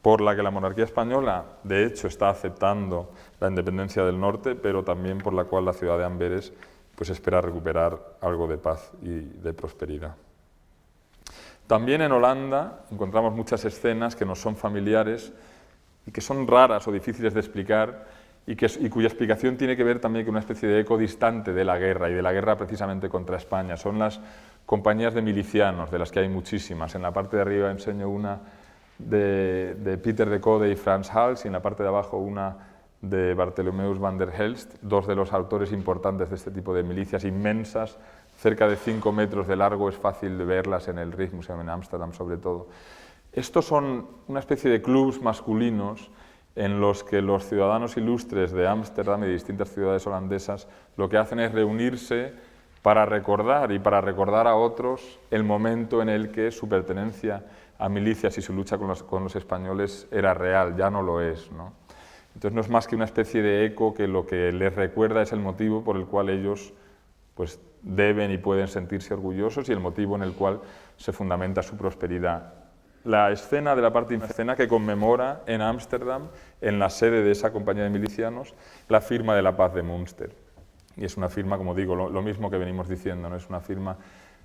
Speaker 2: por la que la monarquía española, de hecho, está aceptando la independencia del norte, pero también por la cual la ciudad de Amberes pues, espera recuperar algo de paz y de prosperidad. También en Holanda encontramos muchas escenas que nos son familiares y que son raras o difíciles de explicar y cuya explicación tiene que ver también con una especie de eco distante de la guerra y de la guerra precisamente contra España. Son las compañías de milicianos, de las que hay muchísimas. En la parte de arriba enseño una de Pieter de Code y Frans Hals, y en la parte de abajo una de Bartholomeus van der Helst, dos de los autores importantes de este tipo de milicias inmensas, cerca de 5 metros de largo, es fácil de verlas en el Rijksmuseum en Ámsterdam sobre todo. Estos son una especie de clubs masculinos en los que los ciudadanos ilustres de Ámsterdam y de distintas ciudades holandesas lo que hacen es reunirse para recordar y para recordar a otros el momento en el que su pertenencia a milicias y su lucha con los españoles era real, ya no lo es, ¿no? Entonces no es más que una especie de eco que lo que les recuerda es el motivo por el cual ellos pues, deben y pueden sentirse orgullosos y el motivo en el cual se fundamenta su prosperidad. La escena de la parte escena que conmemora en Ámsterdam, en la sede de esa compañía de milicianos, la firma de la paz de Münster. Y es una firma, como digo, lo mismo que venimos diciendo, ¿no? Es una firma,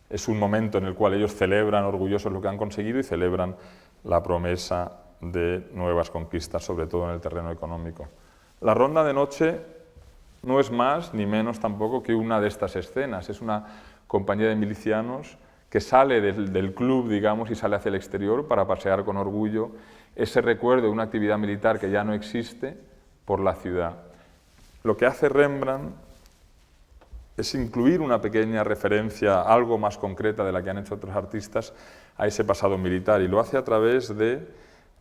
Speaker 2: es un momento en el cual ellos celebran orgullosos lo que han conseguido y celebran la promesa de nuevas conquistas, sobre todo en el terreno económico. La ronda de noche no es más ni menos tampoco que una de estas escenas. Es una compañía de milicianos que sale del club, digamos, y sale hacia el exterior para pasear con orgullo ese recuerdo de una actividad militar que ya no existe por la ciudad. Lo que hace Rembrandt es incluir una pequeña referencia, algo más concreta de la que han hecho otros artistas, a ese pasado militar, y lo hace a través de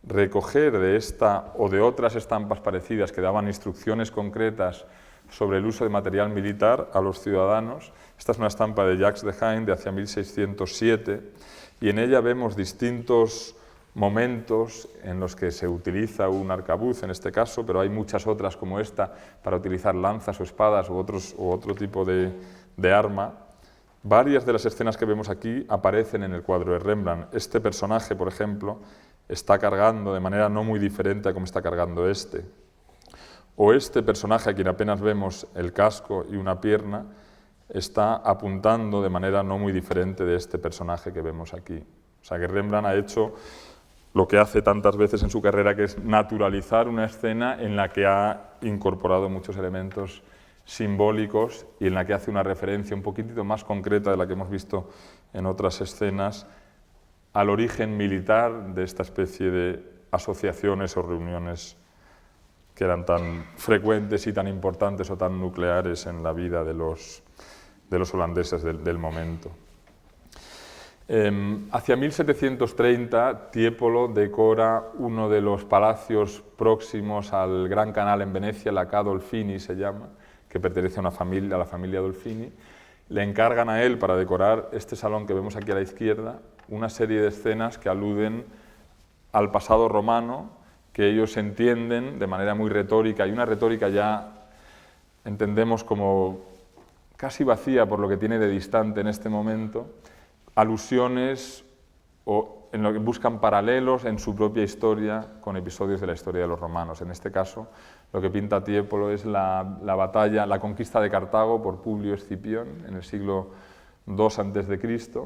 Speaker 2: recoger de esta o de otras estampas parecidas que daban instrucciones concretas sobre el uso de material militar a los ciudadanos. Esta es una estampa de Jacques de Hain de hacia 1607 y en ella vemos distintos momentos en los que se utiliza un arcabuz en este caso, pero hay muchas otras como esta para utilizar lanzas o espadas u otro tipo de arma. Varias de las escenas que vemos aquí aparecen en el cuadro de Rembrandt. Este personaje, por ejemplo, está cargando de manera no muy diferente a como está cargando este. O este personaje, a quien apenas vemos el casco y una pierna, está apuntando de manera no muy diferente de este personaje que vemos aquí. O sea que Rembrandt ha hecho lo que hace tantas veces en su carrera, que es naturalizar una escena en la que ha incorporado muchos elementos simbólicos y en la que hace una referencia un poquitito más concreta de la que hemos visto en otras escenas al origen militar de esta especie de asociaciones o reuniones que eran tan frecuentes y tan importantes o tan nucleares en la vida de los holandeses del momento. Hacia 1730, Tiepolo decora uno de los palacios próximos al Gran Canal en Venecia, la Ca' Dolfini se llama, que pertenece a la familia Dolfini. Le encargan a él, para decorar este salón que vemos aquí a la izquierda, una serie de escenas que aluden al pasado romano, que ellos entienden de manera muy retórica, y una retórica ya entendemos como casi vacía por lo que tiene de distante en este momento, alusiones o en lo que buscan paralelos en su propia historia con episodios de la historia de los romanos. En este caso, lo que pinta Tiepolo es la batalla, la conquista de Cartago por Publio Escipión en el siglo II a.C.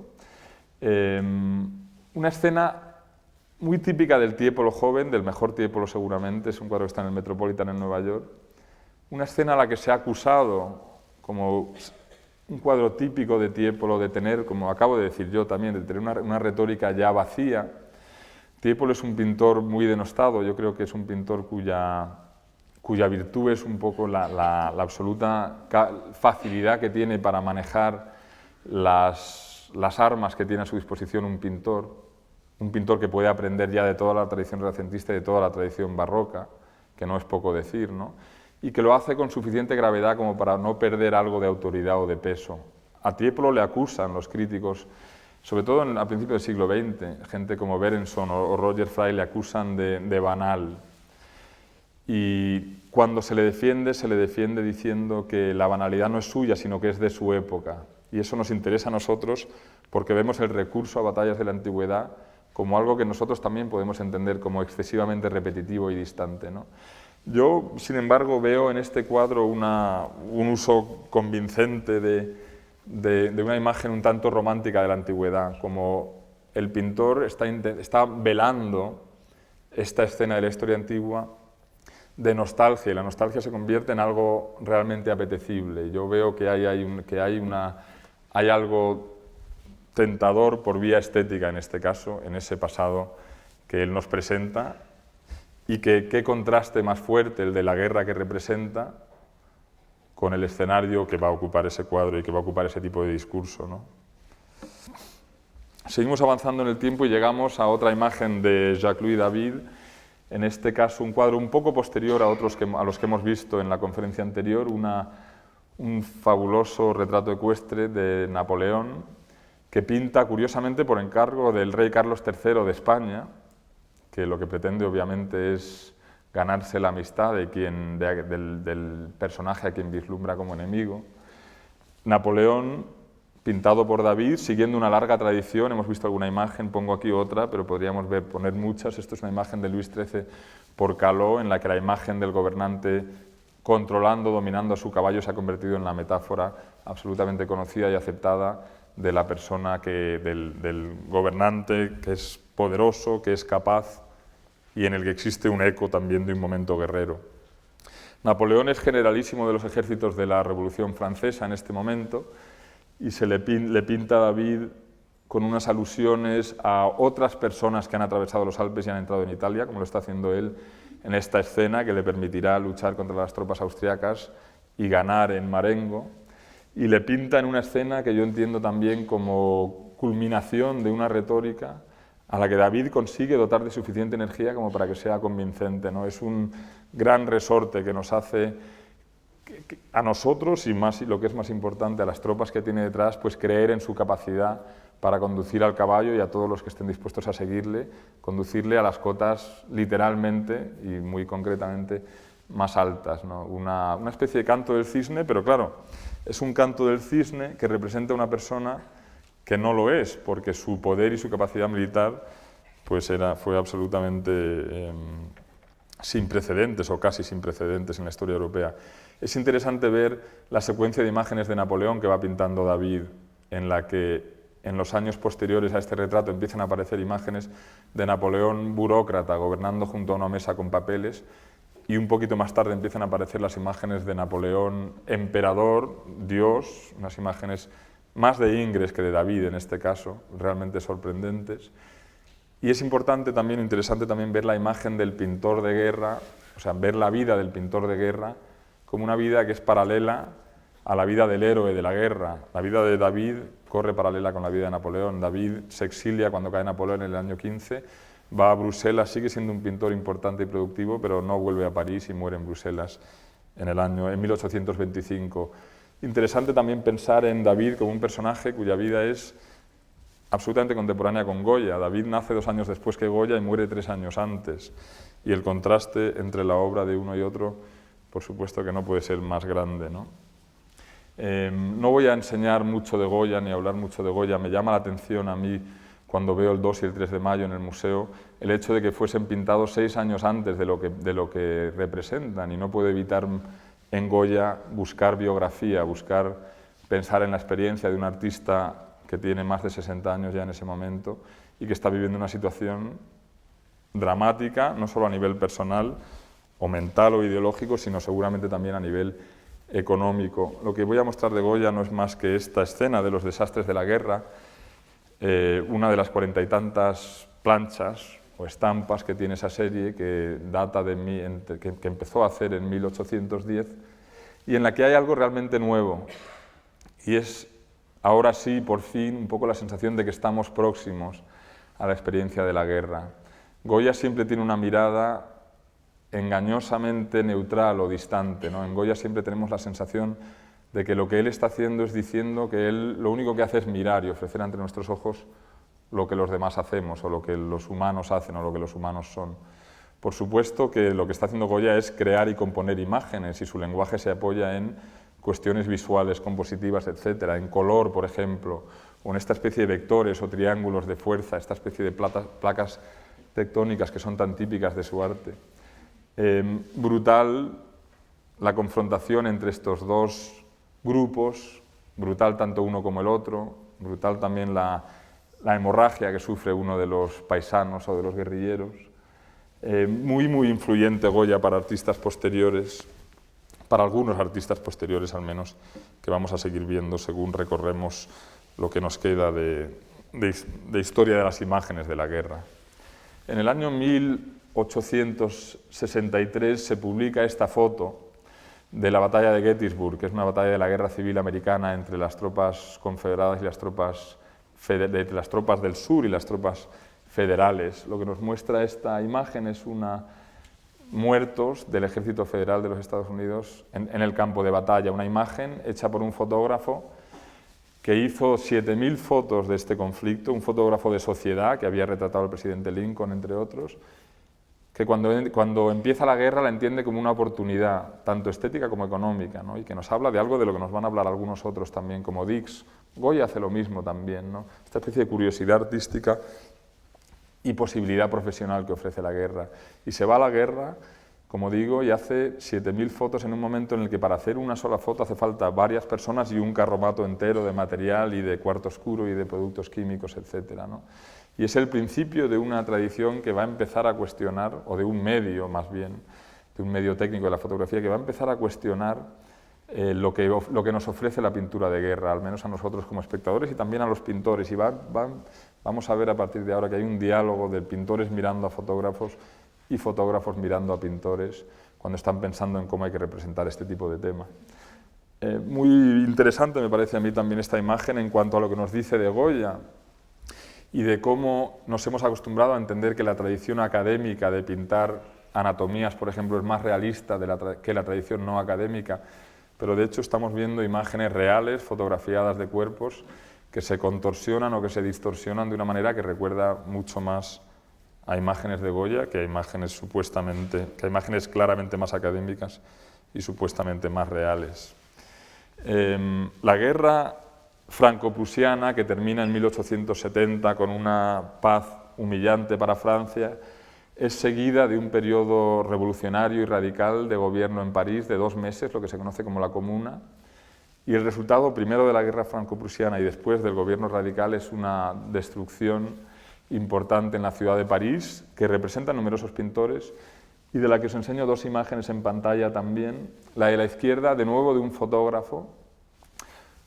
Speaker 2: Una escena muy típica del Tiepolo joven, del mejor Tiepolo seguramente, es un cuadro que está en el Metropolitan en Nueva York. Una escena a la que se ha acusado como un cuadro típico de Tiepolo de tener, como acabo de decir yo también, de tener una retórica ya vacía. Tiepolo es un pintor muy denostado, yo creo que es un pintor cuya virtud es un poco la absoluta facilidad que tiene para manejar las armas que tiene a su disposición un pintor que puede aprender ya de toda la tradición renacentista y de toda la tradición barroca, que no es poco decir, ¿no? Y que lo hace con suficiente gravedad como para no perder algo de autoridad o de peso. A Tiepolo le acusan los críticos, sobre todo a principios del siglo XX, gente como Berenson o Roger Fry le acusan de banal. Y cuando se le defiende diciendo que la banalidad no es suya, sino que es de su época. Y eso nos interesa a nosotros porque vemos el recurso a batallas de la antigüedad como algo que nosotros también podemos entender como excesivamente repetitivo y distante, ¿no? Yo, sin embargo, veo en este cuadro un uso convincente de una imagen un tanto romántica de la antigüedad, como el pintor está velando esta escena de la historia antigua de nostalgia, y la nostalgia se convierte en algo realmente apetecible. Yo veo que hay algo tentador por vía estética en este caso, en ese pasado que él nos presenta, y que qué contraste más fuerte el de la guerra que representa con el escenario que va a ocupar ese cuadro y que va a ocupar ese tipo de discurso, ¿no? Seguimos avanzando en el tiempo y llegamos a otra imagen de Jacques-Louis David, en este caso un cuadro un poco posterior a los que hemos visto en la conferencia anterior, un fabuloso retrato ecuestre de Napoleón, que pinta curiosamente por encargo del rey Carlos III de España, que lo que pretende obviamente es ganarse la amistad del personaje a quien vislumbra como enemigo. Napoleón, pintado por David, siguiendo una larga tradición, hemos visto alguna imagen, pongo aquí otra, pero podríamos poner muchas. Esto es una imagen de Luis XIII por Caló, en la que la imagen del gobernante controlando, dominando a su caballo se ha convertido en la metáfora absolutamente conocida y aceptada de la persona del gobernante que es poderoso, que es capaz y en el que existe un eco también de un momento guerrero. Napoleón es generalísimo de los ejércitos de la Revolución Francesa en este momento y se le pinta a David con unas alusiones a otras personas que han atravesado los Alpes y han entrado en Italia, como lo está haciendo él en esta escena que le permitirá luchar contra las tropas austriacas y ganar en Marengo. Y le pinta en una escena que yo entiendo también como culminación de una retórica a la que David consigue dotar de suficiente energía como para que sea convincente, ¿no? Es un gran resorte que nos hace a nosotros y lo que es más importante, a las tropas que tiene detrás, pues creer en su capacidad para conducir al caballo y a todos los que estén dispuestos a seguirle, conducirle a las cotas literalmente y muy concretamente más altas, ¿no? Una especie de canto del cisne, pero claro, es un canto del cisne que representa a una persona que no lo es, porque su poder y su capacidad militar pues fue absolutamente sin precedentes o casi sin precedentes en la historia europea. Es interesante ver la secuencia de imágenes de Napoleón que va pintando David, en la que en los años posteriores a este retrato empiezan a aparecer imágenes de Napoleón burócrata gobernando junto a una mesa con papeles, y un poquito más tarde empiezan a aparecer las imágenes de Napoleón emperador, Dios, unas imágenes más de Ingres que de David en este caso, realmente sorprendentes. Y es importante también, interesante también ver la imagen del pintor de guerra, o sea, ver la vida del pintor de guerra como una vida que es paralela a la vida del héroe de la guerra. La vida de David corre paralela con la vida de Napoleón. David se exilia cuando cae Napoleón en el año 15, va a Bruselas, sigue siendo un pintor importante y productivo, pero no vuelve a París y muere en Bruselas en 1825. Interesante también pensar en David como un personaje cuya vida es absolutamente contemporánea con Goya. David nace 2 años después que Goya y muere 3 años antes. Y el contraste entre la obra de uno y otro, por supuesto que no puede ser más grande, ¿no? No voy a enseñar mucho de Goya ni hablar mucho de Goya. Me llama la atención a mí, cuando veo el 2 y el 3 de mayo en el museo, el hecho de que fuesen pintados 6 años antes de lo que representan, y no puedo evitar en Goya buscar biografía, buscar pensar en la experiencia de un artista que tiene más de 60 años ya en ese momento y que está viviendo una situación dramática, no solo a nivel personal o mental o ideológico, sino seguramente también a nivel económico. Lo que voy a mostrar de Goya no es más que esta escena de los desastres de la guerra, una de las 40 y tantas planchas o estampas que tiene esa serie, que data que empezó a hacer en 1810, y en la que hay algo realmente nuevo, y es ahora sí, por fin, un poco la sensación de que estamos próximos a la experiencia de la guerra. Goya siempre tiene una mirada engañosamente neutral o distante, ¿no? En Goya siempre tenemos la sensación de que lo que él está haciendo es diciendo que él lo único que hace es mirar y ofrecer ante nuestros ojos lo que los demás hacemos, o lo que los humanos hacen, o lo que los humanos son. Por supuesto que lo que está haciendo Goya es crear y componer imágenes, y su lenguaje se apoya en cuestiones visuales, compositivas, etcétera, en color, por ejemplo, o en esta especie de vectores o triángulos de fuerza, esta especie de placas tectónicas que son tan típicas de su arte. Brutal la confrontación entre estos dos grupos, brutal tanto uno como el otro, brutal también la hemorragia que sufre uno de los paisanos o de los guerrilleros. Muy influyente Goya para artistas posteriores, para algunos artistas posteriores al menos, que vamos a seguir viendo según recorremos lo que nos queda de historia de las imágenes de la guerra. En el año 1863 se publica esta foto de la batalla de Gettysburg, que es una batalla de la guerra civil americana entre las tropas confederadas y las tropas del sur y las tropas federales. Lo que nos muestra esta imagen es muertos del ejército federal de los Estados Unidos en el campo de batalla, una imagen hecha por un fotógrafo que hizo 7.000 fotos de este conflicto, un fotógrafo de sociedad que había retratado al presidente Lincoln, entre otros, que cuando empieza la guerra la entiende como una oportunidad, tanto estética como económica, ¿no? Y que nos habla de algo de lo que nos van a hablar algunos otros también, como Dix. Goya hace lo mismo también, ¿no? Esta especie de curiosidad artística y posibilidad profesional que ofrece la guerra. Y se va a la guerra, como digo, y hace 7.000 fotos en un momento en el que para hacer una sola foto hace falta varias personas y un carromato entero de material y de cuarto oscuro y de productos químicos, etcétera, ¿no? Y es el principio de una tradición que va a empezar a cuestionar, o de un medio más bien, de un medio técnico de la fotografía, que va a empezar a cuestionar lo que nos ofrece la pintura de guerra, al menos a nosotros como espectadores y también a los pintores. Y vamos a ver a partir de ahora que hay un diálogo de pintores mirando a fotógrafos y fotógrafos mirando a pintores cuando están pensando en cómo hay que representar este tipo de tema. Muy interesante me parece a mí también esta imagen en cuanto a lo que nos dice de Goya y de cómo nos hemos acostumbrado a entender que la tradición académica de pintar anatomías, por ejemplo, es más realista que la tradición no académica, pero de hecho estamos viendo imágenes reales, fotografiadas de cuerpos, que se contorsionan o que se distorsionan de una manera que recuerda mucho más a imágenes de Goya que a imágenes claramente más académicas y supuestamente más reales. La guerra franco-prusiana, que termina en 1870 con una paz humillante para Francia, es seguida de un periodo revolucionario y radical de gobierno en París de 2 meses, lo que se conoce como la Comuna, y el resultado primero de la guerra franco-prusiana y después del gobierno radical es una destrucción importante en la ciudad de París, que representa a numerosos pintores y de la que os enseño 2 imágenes en pantalla también. La de la izquierda, de nuevo, de un fotógrafo,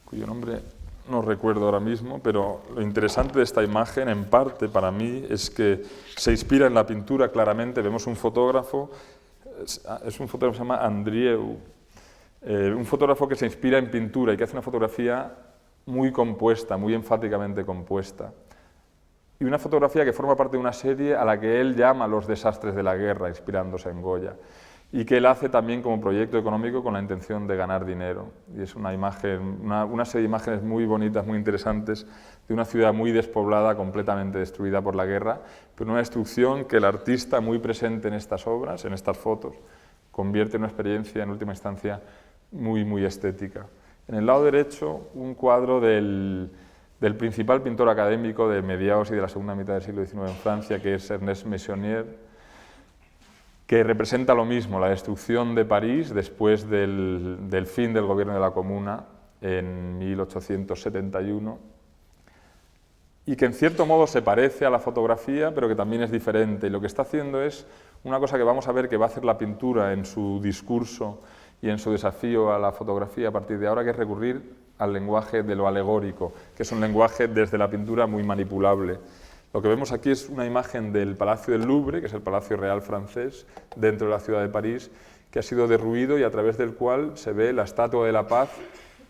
Speaker 2: cuyo nombre no recuerdo ahora mismo, pero lo interesante de esta imagen, en parte para mí, es que se inspira en la pintura claramente. Vemos un fotógrafo, es un fotógrafo que se llama Andrieu, un fotógrafo que se inspira en pintura y que hace una fotografía muy compuesta, muy enfáticamente compuesta. Y una fotografía que forma parte de una serie a la que él llama Los desastres de la guerra, inspirándose en Goya, y que él hace también como proyecto económico con la intención de ganar dinero. Y es una serie de imágenes muy bonitas, muy interesantes, de una ciudad muy despoblada, completamente destruida por la guerra, pero una destrucción que el artista, muy presente en estas obras, en estas fotos, convierte en una experiencia, en última instancia, muy, muy estética. En el lado derecho, un cuadro del principal pintor académico de mediados y de la segunda mitad del siglo XIX en Francia, que es Ernest Meissonier, que representa lo mismo, la destrucción de París después del fin del gobierno de la Comuna en 1871, y que en cierto modo se parece a la fotografía, pero que también es diferente. Y lo que está haciendo es una cosa que vamos a ver que va a hacer la pintura en su discurso y en su desafío a la fotografía a partir de ahora, que es recurrir al lenguaje de lo alegórico, que es un lenguaje desde la pintura muy manipulable. Lo que vemos aquí es una imagen del Palacio del Louvre, que es el Palacio Real francés, dentro de la ciudad de París, que ha sido derruido y a través del cual se ve la Estatua de la Paz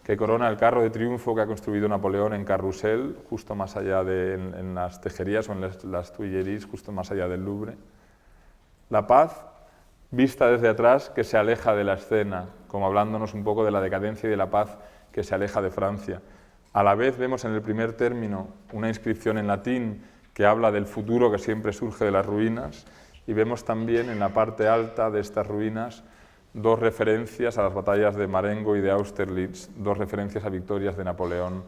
Speaker 2: que corona el carro de triunfo que ha construido Napoleón en Carrousel, justo más allá en las Tejerías o en las Tuileries, justo más allá del Louvre. La paz, vista desde atrás, que se aleja de la escena, como hablándonos un poco de la decadencia y de la paz que se aleja de Francia. A la vez vemos en el primer término una inscripción en latín que habla del futuro que siempre surge de las ruinas, y vemos también en la parte alta de estas ruinas dos referencias a las batallas de Marengo y de Austerlitz, dos referencias a victorias de Napoleón,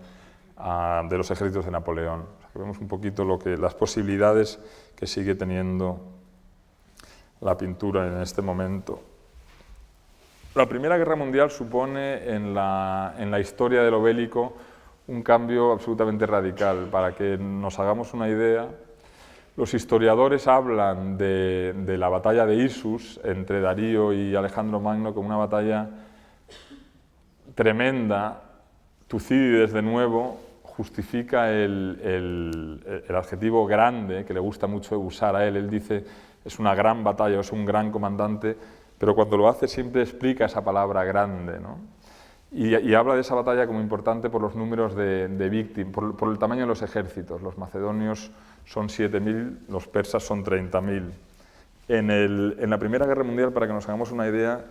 Speaker 2: de los ejércitos de Napoleón. O sea, que vemos un poquito las posibilidades que sigue teniendo la pintura en este momento. La Primera Guerra Mundial supone en la historia de lo bélico un cambio absolutamente radical. Para que nos hagamos una idea, los historiadores hablan de la batalla de Issus entre Darío y Alejandro Magno como una batalla tremenda. Tucídides, de nuevo, justifica el adjetivo grande, que le gusta mucho usar a él. Él dice, es una gran batalla, es un gran comandante, pero cuando lo hace siempre explica esa palabra grande, ¿no? Y habla de esa batalla como importante por los números de víctimas, por el tamaño de los ejércitos. Los macedonios son 7.000, los persas son 30.000. En la Primera Guerra Mundial, para que nos hagamos una idea,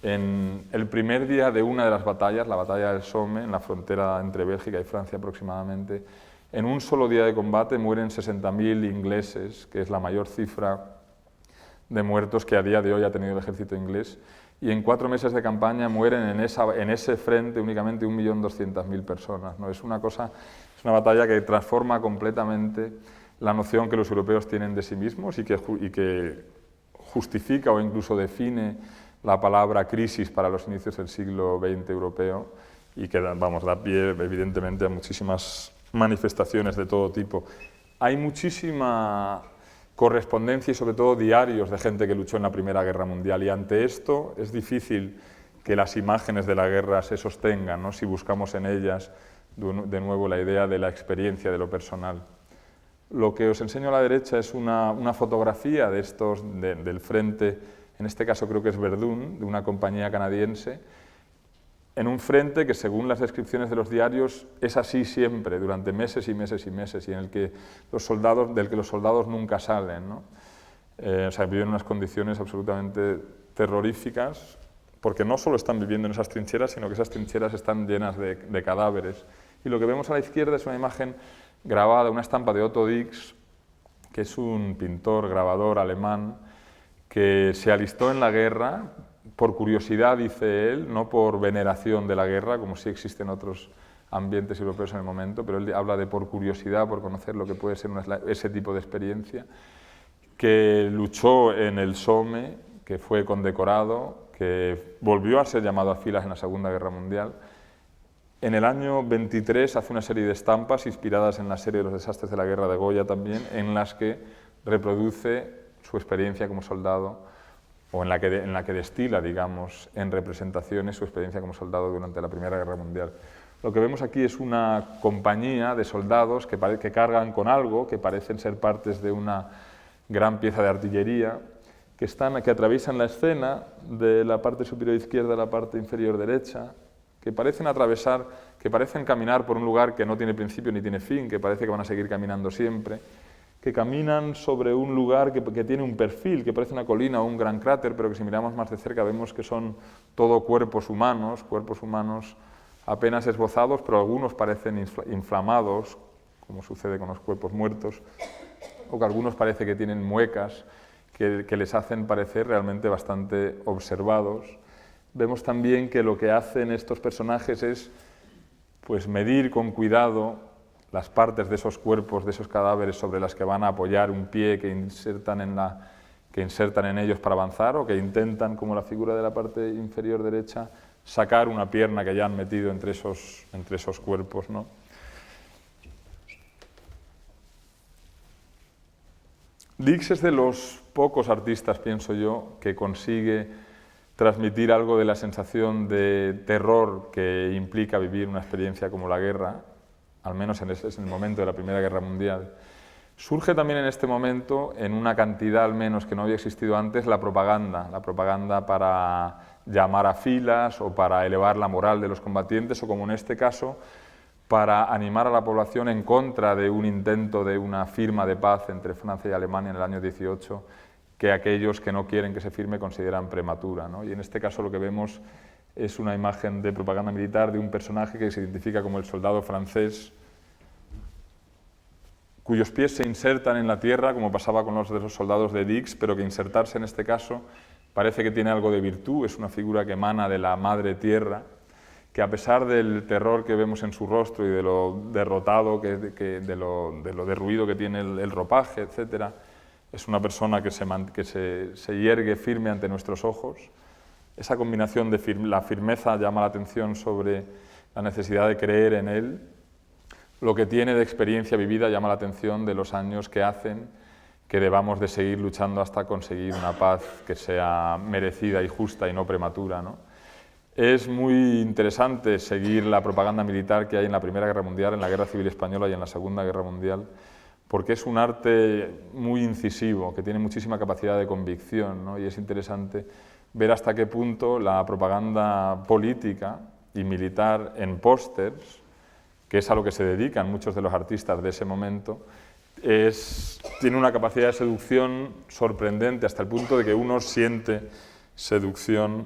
Speaker 2: en el primer día de una de las batallas, la batalla del Somme, en la frontera entre Bélgica y Francia aproximadamente, en un solo día de combate mueren 60.000 ingleses, que es la mayor cifra de muertos que a día de hoy ha tenido el ejército inglés, y en 4 meses de campaña mueren en ese frente únicamente 1.200.000 personas, ¿no? Es una batalla que transforma completamente la noción que los europeos tienen de sí mismos y que justifica o incluso define la palabra crisis para los inicios del siglo XX europeo, y que da pie evidentemente a muchísimas manifestaciones de todo tipo. Hay muchísima correspondencia y sobre todo diarios de gente que luchó en la Primera Guerra Mundial, y ante esto es difícil que las imágenes de la guerra se sostengan, ¿no?, si buscamos en ellas de nuevo la idea de la experiencia, de lo personal. Lo que os enseño a la derecha es una fotografía de estos, del frente, en este caso creo que es Verdún, de una compañía canadiense, en un frente que, según las descripciones de los diarios, es así siempre, durante meses y meses y meses, y en el que los soldados nunca salen, ¿no? O sea, viven en unas condiciones absolutamente terroríficas, porque no solo están viviendo en esas trincheras, sino que esas trincheras están llenas de cadáveres. Y lo que vemos a la izquierda es una imagen grabada, una estampa de Otto Dix, que es un pintor, grabador alemán, que se alistó en la guerra por curiosidad, dice él, no por veneración de la guerra, como sí existen otros ambientes europeos en el momento, pero él habla de por curiosidad, por conocer lo que puede ser ese tipo de experiencia, que luchó en el Somme, que fue condecorado, que volvió a ser llamado a filas en la Segunda Guerra Mundial. En el año 23 hace una serie de estampas inspiradas en la serie de los desastres de la guerra de Goya también, en las que reproduce su experiencia como soldado, o en la que destila, digamos, en representaciones su experiencia como soldado durante la Primera Guerra Mundial. Lo que vemos aquí es una compañía de soldados que cargan con algo, que parecen ser partes de una gran pieza de artillería, que atraviesan la escena de la parte superior izquierda a la parte inferior derecha, que parecen atravesar, que parecen caminar por un lugar que no tiene principio ni tiene fin, que parece que van a seguir caminando siempre, que caminan sobre un lugar que tiene un perfil, que parece una colina o un gran cráter, pero que si miramos más de cerca vemos que son todo cuerpos humanos apenas esbozados, pero algunos parecen inflamados, como sucede con los cuerpos muertos, o que algunos parece que tienen muecas que les hacen parecer realmente bastante observados. Vemos también que lo que hacen estos personajes es pues, medir con cuidado las partes de esos cuerpos, de esos cadáveres sobre las que van a apoyar un pie que insertan en ellos para avanzar, o que intentan, como la figura de la parte inferior derecha, sacar una pierna que ya han metido entre esos cuerpos, ¿no? Dix es de los pocos artistas, pienso yo, que consigue transmitir algo de la sensación de terror que implica vivir una experiencia como la guerra, al menos en el momento de la Primera Guerra Mundial. Surge también en este momento, en una cantidad al menos que no había existido antes, la propaganda para llamar a filas o para elevar la moral de los combatientes, o como en este caso, para animar a la población en contra de un intento de una firma de paz entre Francia y Alemania en el año 18, que aquellos que no quieren que se firme consideran prematura, ¿no? Y en este caso lo que vemos es una imagen de propaganda militar de un personaje que se identifica como el soldado francés, cuyos pies se insertan en la tierra, como pasaba con los de los soldados de Dix, pero que insertarse en este caso parece que tiene algo de virtud, es una figura que emana de la madre tierra, que a pesar del terror que vemos en su rostro y de lo derrotado, de lo derruido que tiene el ropaje, etc., es una persona que se yergue firme ante nuestros ojos. Esa combinación de la firmeza llama la atención sobre la necesidad de creer en él. Lo que tiene de experiencia vivida llama la atención de los años que hacen que debamos de seguir luchando hasta conseguir una paz que sea merecida y justa y no prematura, ¿no? Es muy interesante seguir la propaganda militar que hay en la Primera Guerra Mundial, en la Guerra Civil Española y en la Segunda Guerra Mundial, porque es un arte muy incisivo, que tiene muchísima capacidad de convicción, ¿no? Y es interesante ver hasta qué punto la propaganda política y militar en pósters, que es a lo que se dedican muchos de los artistas de ese momento, tiene una capacidad de seducción sorprendente, hasta el punto de que uno siente seducción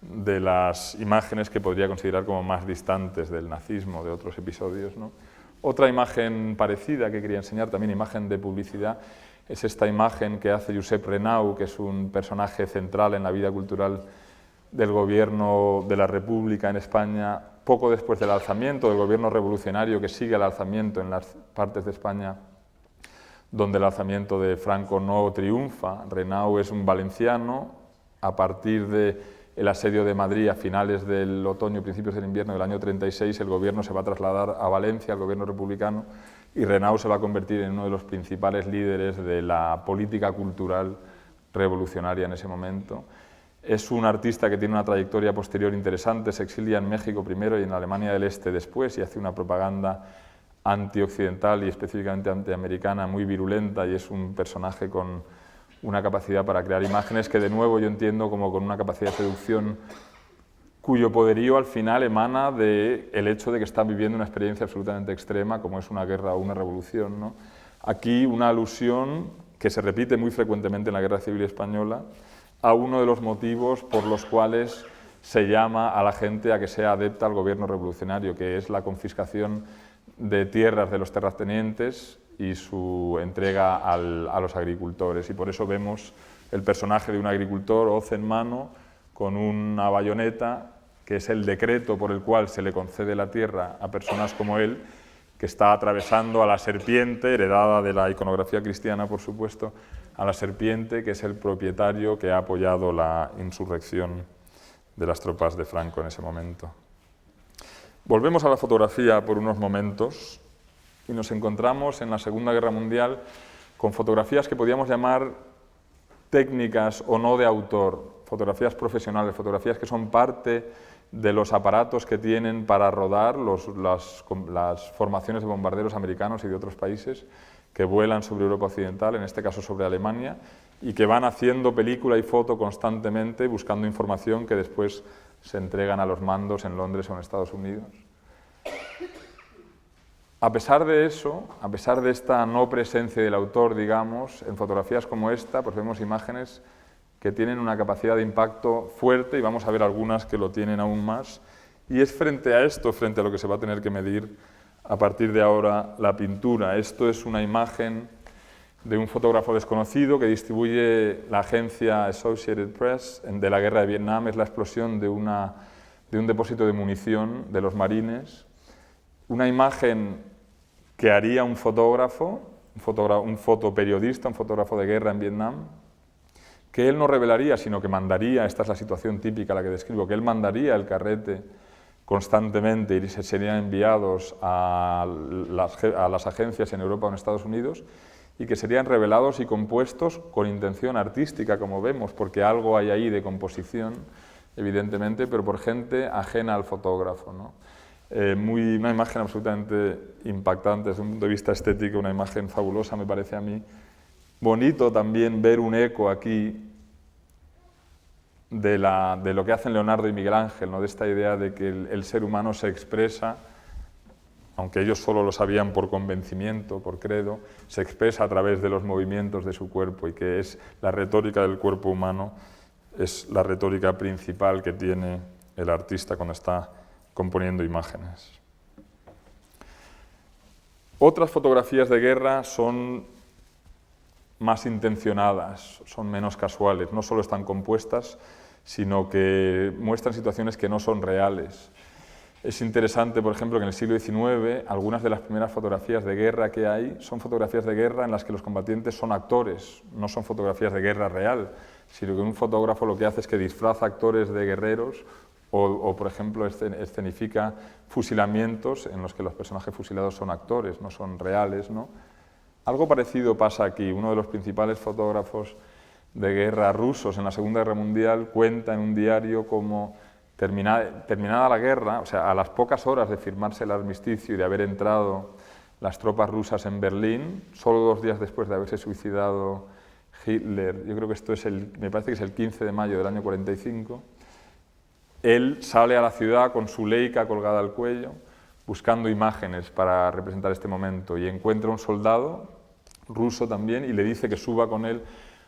Speaker 2: de las imágenes que podría considerar como más distantes del nazismo, de otros episodios, ¿no? Otra imagen parecida que quería enseñar, también imagen de publicidad, es esta imagen que hace Josep Renau, que es un personaje central en la vida cultural del gobierno de la República en España, poco después del alzamiento, del gobierno revolucionario que sigue el alzamiento en las partes de España donde el alzamiento de Franco no triunfa. Renau es un valenciano. A partir del asedio de Madrid a finales del otoño, principios del invierno del año 36, el gobierno se va a trasladar a Valencia, al gobierno republicano, y Renau se va a convertir en uno de los principales líderes de la política cultural revolucionaria en ese momento. Es un artista que tiene una trayectoria posterior interesante, se exilia en México primero y en Alemania del Este después, y hace una propaganda antioccidental y específicamente antiamericana muy virulenta, y es un personaje con una capacidad para crear imágenes que de nuevo yo entiendo como con una capacidad de seducción cuyo poderío al final emana del hecho de que están viviendo una experiencia absolutamente extrema como es una guerra o una revolución, ¿no? Aquí una alusión que se repite muy frecuentemente en la Guerra Civil Española a uno de los motivos por los cuales se llama a la gente a que sea adepta al gobierno revolucionario, que es la confiscación de tierras de los terratenientes y su entrega a los agricultores. Y por eso vemos el personaje de un agricultor, hoz en mano, con una bayoneta, que es el decreto por el cual se le concede la tierra a personas como él, que está atravesando a la serpiente, heredada de la iconografía cristiana, por supuesto, a la serpiente, que es el propietario que ha apoyado la insurrección de las tropas de Franco en ese momento. Volvemos a la fotografía por unos momentos y nos encontramos en la Segunda Guerra Mundial con fotografías que podíamos llamar técnicas o no de autor, fotografías profesionales, fotografías que son parte de los aparatos que tienen para rodar las formaciones de bombarderos americanos y de otros países que vuelan sobre Europa Occidental, en este caso sobre Alemania, y que van haciendo película y foto constantemente buscando información que después se entregan a los mandos en Londres o en Estados Unidos. A pesar de eso, a pesar de esta no presencia del autor, digamos, en fotografías como esta, pues vemos imágenes que tienen una capacidad de impacto fuerte y vamos a ver algunas que lo tienen aún más. Y es frente a esto, frente a lo que se va a tener que medir a partir de ahora la pintura. Esto es una imagen de un fotógrafo desconocido que distribuye la agencia Associated Press de la guerra de Vietnam. Es la explosión de un depósito de munición de los marines. Una imagen que haría un fotógrafo, un fotoperiodista, un fotógrafo de guerra en Vietnam, que él no revelaría, sino que mandaría, esta es la situación típica la que describo, que él mandaría el carrete constantemente y serían enviados a las agencias en Europa o en Estados Unidos y que serían revelados y compuestos con intención artística, como vemos, porque algo hay ahí de composición, evidentemente, pero por gente ajena al fotógrafo, ¿no? Una imagen absolutamente impactante desde un punto de vista estético, una imagen fabulosa, me parece a mí. Bonito también ver un eco aquí de lo que hacen Leonardo y Miguel Ángel, ¿no? De esta idea de que el ser humano se expresa, aunque ellos solo lo sabían por convencimiento, por credo, se expresa a través de los movimientos de su cuerpo y que es la retórica del cuerpo humano, es la retórica principal que tiene el artista cuando está componiendo imágenes. Otras fotografías de guerra son más intencionadas, son menos casuales, no solo están compuestas, sino que muestran situaciones que no son reales. Es interesante, por ejemplo, que en el siglo XIX algunas de las primeras fotografías de guerra que hay son fotografías de guerra en las que los combatientes son actores, no son fotografías de guerra real, sino que un fotógrafo lo que hace es que disfraza actores de guerreros o por ejemplo, escenifica fusilamientos en los que los personajes fusilados son actores, no son reales, ¿no? Algo parecido pasa aquí. Uno de los principales fotógrafos de guerra rusos en la Segunda Guerra Mundial cuenta en un diario cómo terminada la guerra, o sea, a las pocas horas de firmarse el armisticio y de haber entrado las tropas rusas en Berlín, solo 2 días después de haberse suicidado Hitler, yo creo que esto es me parece que es el 15 de mayo del año 45, él sale a la ciudad con su Leica colgada al cuello, buscando imágenes para representar este momento, y encuentra un soldado ruso también y le dice que suba con él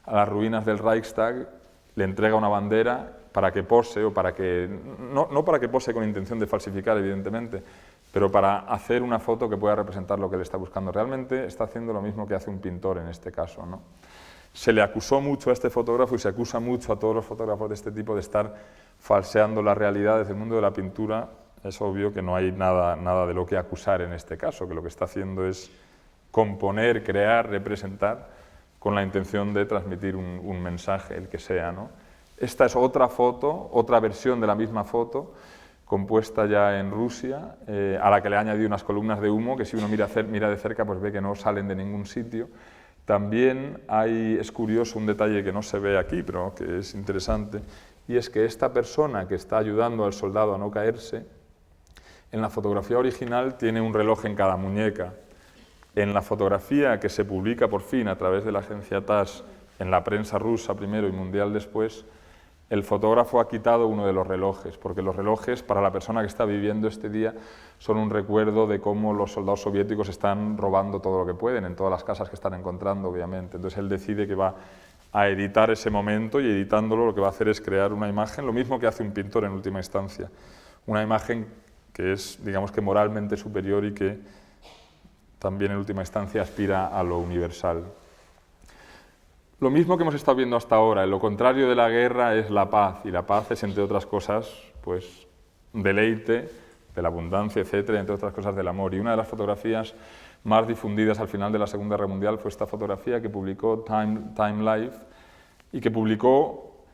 Speaker 2: a las ruinas del Reichstag, le entrega una bandera para que pose, o para que, no para que pose con intención de falsificar, evidentemente, pero para hacer una foto que pueda representar lo que él está buscando. Realmente está haciendo lo mismo que hace un pintor en este caso, ¿no? Se le acusó mucho a este fotógrafo y se acusa mucho a todos los fotógrafos de este tipo de estar falseando las realidades del mundo de la pintura. Es obvio que no hay nada de lo que acusar en este caso, que lo que está haciendo es componer, crear, representar con la intención de transmitir un mensaje, el que sea, ¿no? Esta es otra foto, otra versión de la misma foto, compuesta ya en Rusia, a la que le ha añadido unas columnas de humo que si uno mira de cerca pues ve que no salen de ningún sitio. También es curioso un detalle que no se ve aquí, pero que es interesante, y es que esta persona que está ayudando al soldado a no caerse, en la fotografía original tiene un reloj en cada muñeca. En la fotografía que se publica por fin a través de la agencia TASS en la prensa rusa primero y mundial después, el fotógrafo ha quitado uno de los relojes, porque los relojes para la persona que está viviendo este día son un recuerdo de cómo los soldados soviéticos están robando todo lo que pueden, en todas las casas que están encontrando, obviamente. Entonces él decide que va a editar ese momento y editándolo lo que va a hacer es crear una imagen, lo mismo que hace un pintor en última instancia, una imagen que es, digamos que moralmente superior y que también en última instancia aspira a lo universal. Lo mismo que hemos estado viendo hasta ahora, lo contrario de la guerra es la paz, y la paz es, entre otras cosas, pues, deleite, de la abundancia, etcétera, entre otras cosas del amor. Y una de las fotografías más difundidas al final de la Segunda Guerra Mundial fue esta fotografía que publicó Time Life, y que publicó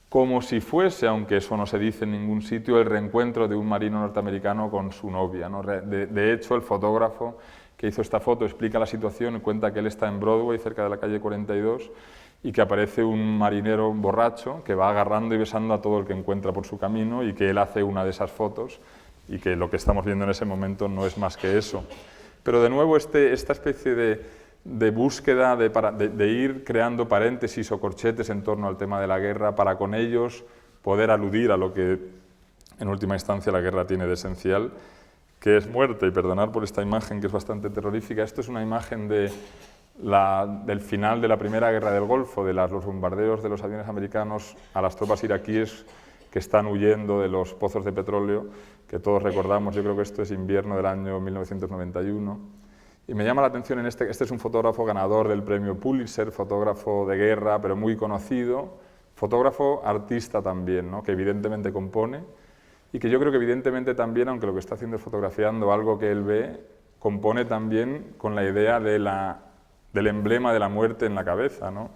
Speaker 2: como si fuese, aunque eso no se dice en ningún sitio, el reencuentro de un marino norteamericano con su novia, ¿no? De hecho, el fotógrafo que hizo esta foto explica la situación y cuenta que él está en Broadway, cerca de la calle 42, y que aparece un marinero borracho que va agarrando y besando a todo el que encuentra por su camino, y que él hace una de esas fotos, y que lo que estamos viendo en ese momento no es más que eso. Pero de nuevo esta especie de búsqueda de ir creando paréntesis o corchetes en torno al tema de la guerra para con ellos poder aludir a lo que en última instancia la guerra tiene de esencial, que es muerte. Y perdonar por esta imagen que es bastante terrorífica, esto es una imagen del final de la Primera Guerra del Golfo, de los bombardeos de los aviones americanos a las tropas iraquíes que están huyendo de los pozos de petróleo, que todos recordamos. Yo creo que esto es invierno del año 1991. Y me llama la atención, este es un fotógrafo ganador del premio Pulitzer, fotógrafo de guerra, pero muy conocido, fotógrafo artista también, ¿no? Que evidentemente compone, y que yo creo que evidentemente también, aunque lo que está haciendo es fotografiando algo que él ve, compone también con la idea del emblema de la muerte en la cabeza, ¿no?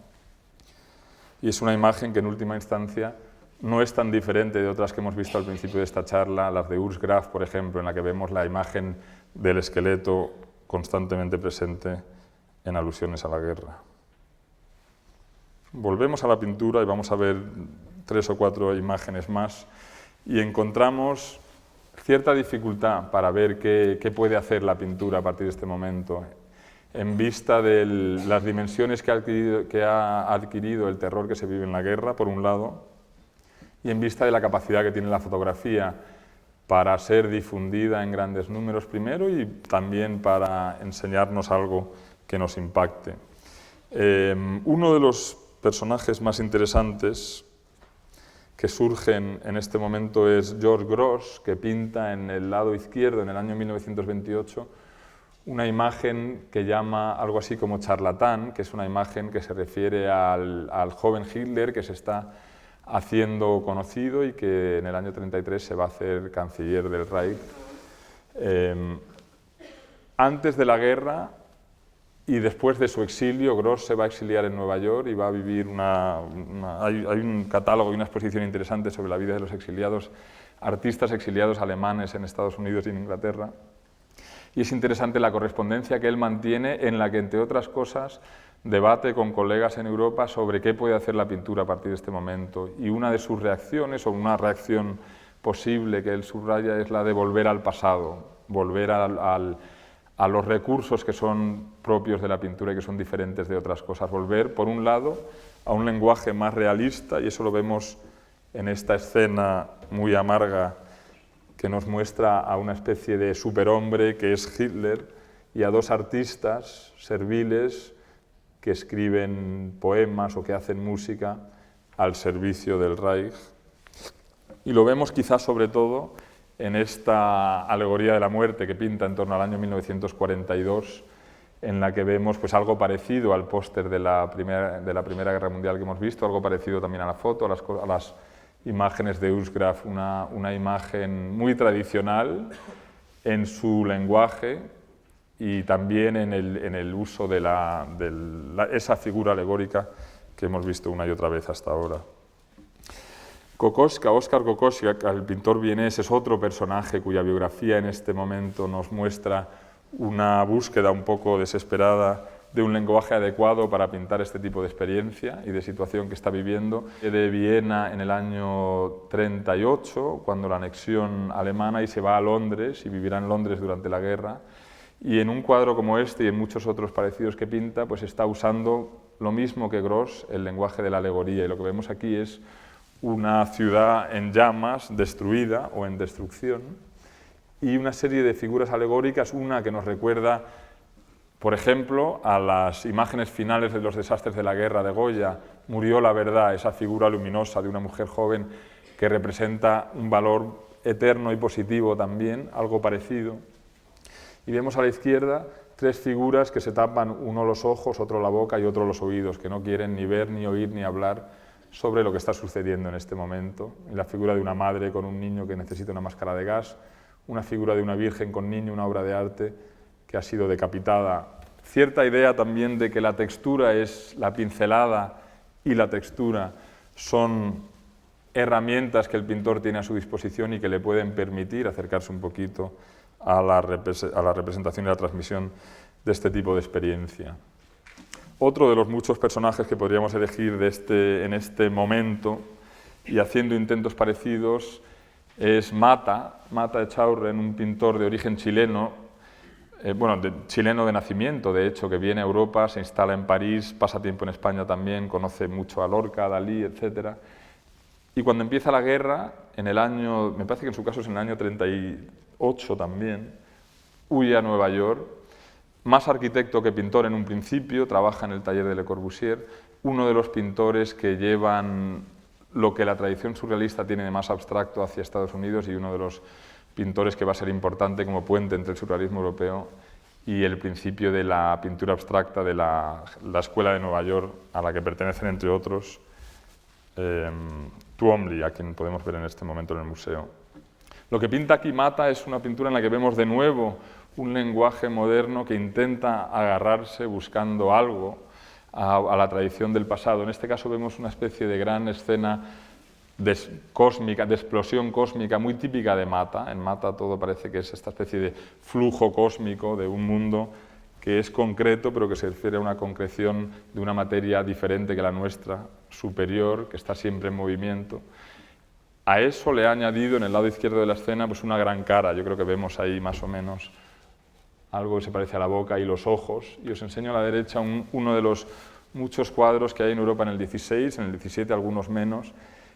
Speaker 2: Y es una imagen que en última instancia no es tan diferente de otras que hemos visto al principio de esta charla, las de Urs Graf, por ejemplo, en la que vemos la imagen del esqueleto constantemente presente en alusiones a la guerra. Volvemos a la pintura y vamos a ver 3 o 4 imágenes más y encontramos cierta dificultad para ver qué puede hacer la pintura a partir de este momento, en vista de las dimensiones que ha adquirido el terror que se vive en la guerra, por un lado, y en vista de la capacidad que tiene la fotografía para ser difundida en grandes números primero y también para enseñarnos algo que nos impacte. Uno de los personajes más interesantes que surgen en este momento es George Grosz, que pinta en el lado izquierdo, en el año 1928, una imagen que llama algo así como charlatán, que es una imagen que se refiere al joven Hitler que se está haciendo conocido y que en el año 33 se va a hacer canciller del Reich. Antes de la guerra y después de su exilio, Grosz se va a exiliar en Nueva York y va a vivir hay un catálogo y una exposición interesante sobre la vida de los exiliados, artistas exiliados alemanes en Estados Unidos y en Inglaterra. Y es interesante la correspondencia que él mantiene, en la que, entre otras cosas, debate con colegas en Europa sobre qué puede hacer la pintura a partir de este momento. Y una de sus reacciones, o una reacción posible que él subraya, es la de volver al pasado, volver a los recursos que son propios de la pintura y que son diferentes de otras cosas. Volver, por un lado, a un lenguaje más realista, y eso lo vemos en esta escena muy amarga que nos muestra a una especie de superhombre que es Hitler y a 2 artistas serviles que escriben poemas o que hacen música al servicio del Reich. Y lo vemos quizás sobre todo en esta alegoría de la muerte que pinta en torno al año 1942, en la que vemos pues, algo parecido al póster de la Primera Guerra Mundial que hemos visto, algo parecido también a la foto, a las imágenes de Urs Graf, una imagen muy tradicional en su lenguaje y también en el uso de esa figura alegórica que hemos visto una y otra vez hasta ahora. Kokoschka, Oskar Kokoschka, el pintor vienés, es otro personaje cuya biografía en este momento nos muestra una búsqueda un poco desesperada de un lenguaje adecuado para pintar este tipo de experiencia y de situación que está viviendo. De Viena en el año 38, cuando la anexión alemana, y se va a Londres y vivirá en Londres durante la guerra. Y en un cuadro como este y en muchos otros parecidos que pinta, pues está usando lo mismo que Grosz, el lenguaje de la alegoría. Y lo que vemos aquí es una ciudad en llamas, destruida o en destrucción, y una serie de figuras alegóricas, una que nos recuerda, por ejemplo, a las imágenes finales de los desastres de la guerra de Goya, Murió la verdad, esa figura luminosa de una mujer joven que representa un valor eterno y positivo también, algo parecido. Y vemos a la izquierda 3 figuras que se tapan, uno los ojos, otro la boca y otro los oídos, que no quieren ni ver, ni oír, ni hablar sobre lo que está sucediendo en este momento. Y la figura de una madre con un niño que necesita una máscara de gas, una figura de una virgen con niño, una obra de arte que ha sido decapitada. Cierta idea también de que la textura es la pincelada y la textura son herramientas que el pintor tiene a su disposición y que le pueden permitir acercarse un poquito a la representación y la transmisión de este tipo de experiencia. Otro de los muchos personajes que podríamos elegir en este momento y haciendo intentos parecidos es Mata Echaurren, un pintor de origen chileno, chileno de nacimiento, de hecho, que viene a Europa, se instala en París, pasa tiempo en España también, conoce mucho a Lorca, a Dalí, etc. Y cuando empieza la guerra, en el año, me parece que en su caso es en el año 38 también, huye a Nueva York, más arquitecto que pintor en un principio, trabaja en el taller de Le Corbusier, uno de los pintores que llevan lo que la tradición surrealista tiene de más abstracto hacia Estados Unidos y uno de los pintores que va a ser importante como puente entre el surrealismo europeo y el principio de la pintura abstracta de la Escuela de Nueva York, a la que pertenecen, entre otros, Twombly, a quien podemos ver en este momento en el museo. Lo que pinta aquí Mata es una pintura en la que vemos de nuevo un lenguaje moderno que intenta agarrarse buscando algo a la tradición del pasado. En este caso vemos una especie de gran escena cósmica, de explosión cósmica muy típica de Mata. En Mata todo parece que es esta especie de flujo cósmico de un mundo que es concreto, pero que se refiere a una concreción de una materia diferente que la nuestra, superior, que está siempre en movimiento. A eso le ha añadido en el lado izquierdo de la escena pues una gran cara. Yo creo que vemos ahí más o menos algo que se parece a la boca y los ojos. Y os enseño a la derecha uno de los muchos cuadros que hay en Europa en el 16, en el 17 algunos menos,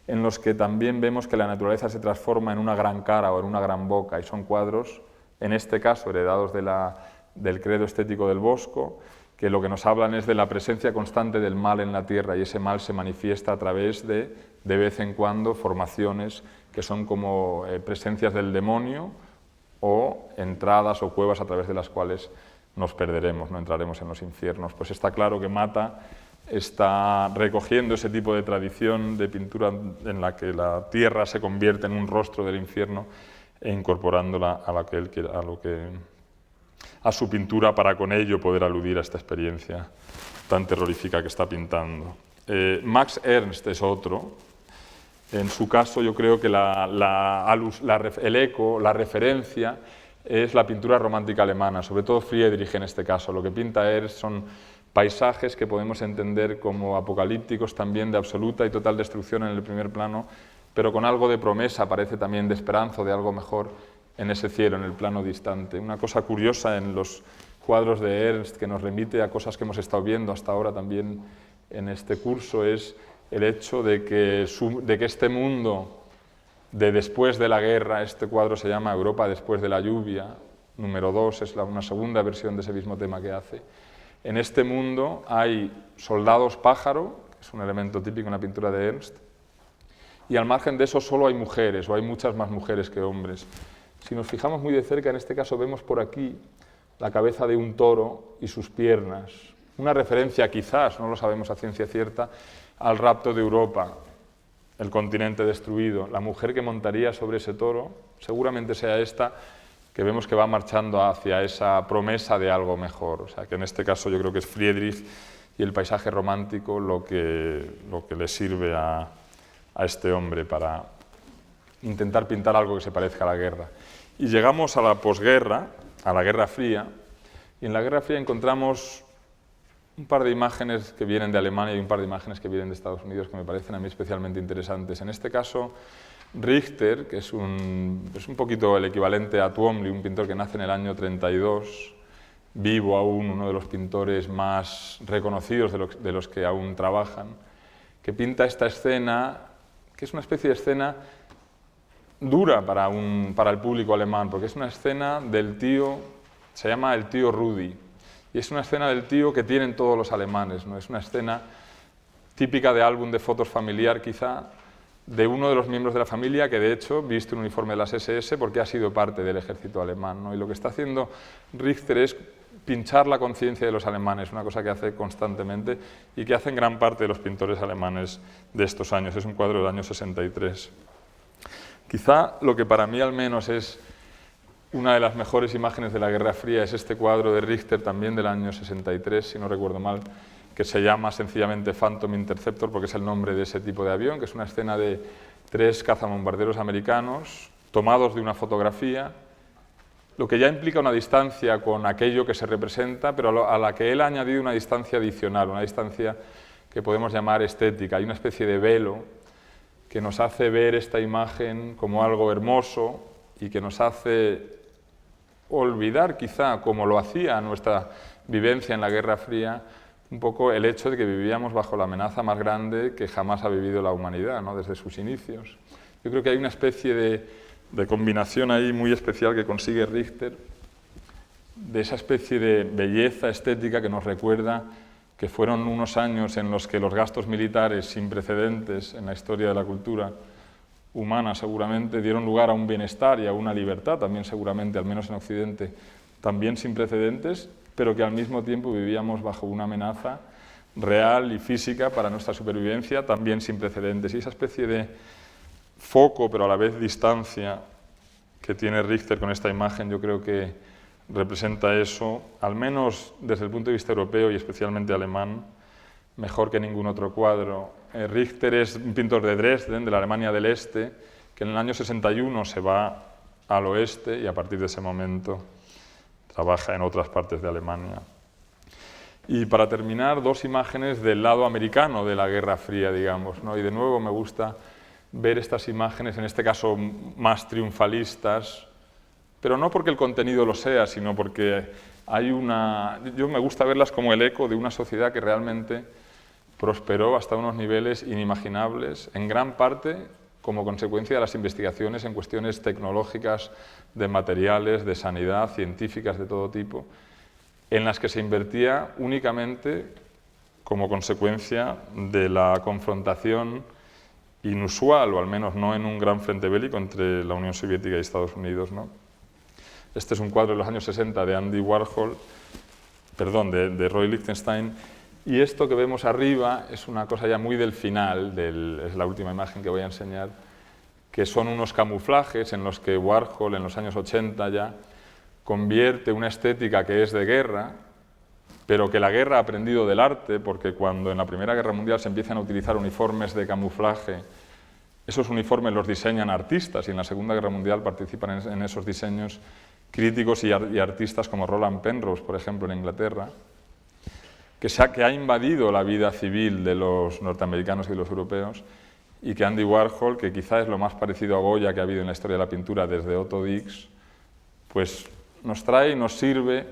Speaker 2: en los que también vemos que la naturaleza se transforma en una gran cara o en una gran boca, y son cuadros, en este caso, heredados del credo estético del Bosco, que lo que nos hablan es de la presencia constante del mal en la tierra, y ese mal se manifiesta a través de vez en cuando, formaciones que son como presencias del demonio o entradas o cuevas a través de las cuales nos perderemos, no entraremos en los infiernos. Pues está claro que Mata está recogiendo ese tipo de tradición de pintura en la que la tierra se convierte en un rostro del infierno e incorporándola a su pintura para con ello poder aludir a esta experiencia tan terrorífica que está pintando. Max Ernst es otro. En su caso yo creo que el eco, la referencia es la pintura romántica alemana, sobre todo Friedrich en este caso. Lo que pinta Ernst son paisajes que podemos entender como apocalípticos también, de absoluta y total destrucción en el primer plano, pero con algo de promesa, parece también de esperanza, de algo mejor en ese cielo, en el plano distante. Una cosa curiosa en los cuadros de Ernst, que nos remite a cosas que hemos estado viendo hasta ahora también en este curso, es el hecho de que este mundo de después de la guerra, este cuadro se llama Europa después de la lluvia, número 2, es una segunda versión de ese mismo tema que hace. En este mundo hay soldados pájaro, que es un elemento típico en la pintura de Ernst, y al margen de eso solo hay mujeres, o hay muchas más mujeres que hombres. Si nos fijamos muy de cerca, en este caso vemos por aquí la cabeza de un toro y sus piernas, una referencia quizás, no lo sabemos a ciencia cierta, al rapto de Europa, el continente destruido. La mujer que montaría sobre ese toro seguramente sea esta, que vemos que va marchando hacia esa promesa de algo mejor. O sea, que en este caso yo creo que es Friedrich y el paisaje romántico lo que le sirve a este hombre para intentar pintar algo que se parezca a la guerra. Y llegamos a la posguerra, a la Guerra Fría, y en la Guerra Fría encontramos un par de imágenes que vienen de Alemania y un par de imágenes que vienen de Estados Unidos que me parecen a mí especialmente interesantes. En este caso, Richter, que es un poquito el equivalente a Twombly, un pintor que nace en el año 32, vivo aún, uno de los pintores más reconocidos de los que aún trabajan, que pinta esta escena, que es una especie de escena dura para el público alemán, porque es una escena del tío, se llama el tío Rudi, y es una escena del tío que tienen todos los alemanes, ¿no? Es una escena típica de álbum de fotos familiar quizá, de uno de los miembros de la familia que de hecho viste un uniforme de las SS porque ha sido parte del ejército alemán, ¿no? Y lo que está haciendo Richter es pinchar la conciencia de los alemanes, una cosa que hace constantemente y que hacen gran parte de los pintores alemanes de estos años. Es un cuadro del año 63. Quizá lo que para mí al menos es una de las mejores imágenes de la Guerra Fría es este cuadro de Richter, también del año 63, si no recuerdo mal, que se llama sencillamente Phantom Interceptor, porque es el nombre de ese tipo de avión, que es una escena de 3 cazabombarderos americanos tomados de una fotografía, lo que ya implica una distancia con aquello que se representa, pero a la que él ha añadido una distancia adicional, una distancia que podemos llamar estética. Hay una especie de velo que nos hace ver esta imagen como algo hermoso y que nos hace olvidar quizá, como lo hacía nuestra vivencia en la Guerra Fría, un poco el hecho de que vivíamos bajo la amenaza más grande que jamás ha vivido la humanidad, ¿no? Desde sus inicios. Yo creo que hay una especie de combinación ahí muy especial que consigue Richter, de esa especie de belleza estética que nos recuerda que fueron unos años en los que los gastos militares sin precedentes en la historia de la cultura humana seguramente dieron lugar a un bienestar y a una libertad también seguramente, al menos en Occidente, también sin precedentes, pero que al mismo tiempo vivíamos bajo una amenaza real y física para nuestra supervivencia también sin precedentes. Y esa especie de foco, pero a la vez distancia, que tiene Richter con esta imagen, yo creo que representa eso, al menos desde el punto de vista europeo y especialmente alemán, mejor que ningún otro cuadro. Richter es un pintor de Dresden, de la Alemania del Este, que en el año 61 se va al oeste y a partir de ese momento trabaja en otras partes de Alemania. Y para terminar, dos imágenes del lado americano de la Guerra Fría, digamos, ¿no? Y de nuevo me gusta ver estas imágenes, en este caso más triunfalistas, pero no porque el contenido lo sea, sino porque hay yo me gusta verlas como el eco de una sociedad que realmente prosperó hasta unos niveles inimaginables, en gran parte como consecuencia de las investigaciones en cuestiones tecnológicas, de materiales, de sanidad, científicas de todo tipo, en las que se invertía únicamente como consecuencia de la confrontación inusual, o al menos no en un gran frente bélico entre la Unión Soviética y Estados Unidos, ¿no? Este es un cuadro de los años 60 de Andy Warhol, perdón, de Roy Lichtenstein, y esto que vemos arriba es una cosa ya muy del final, es la última imagen que voy a enseñar, que son unos camuflajes en los que Warhol en los años 80 ya convierte una estética que es de guerra, pero que la guerra ha aprendido del arte, porque cuando en la Primera Guerra Mundial se empiezan a utilizar uniformes de camuflaje, esos uniformes los diseñan artistas y en la Segunda Guerra Mundial participan en esos diseños críticos y artistas como Roland Penrose, por ejemplo, en Inglaterra, que ha invadido la vida civil de los norteamericanos y de los europeos, y que Andy Warhol, que quizá es lo más parecido a Goya que ha habido en la historia de la pintura desde Otto Dix, pues nos trae y nos sirve,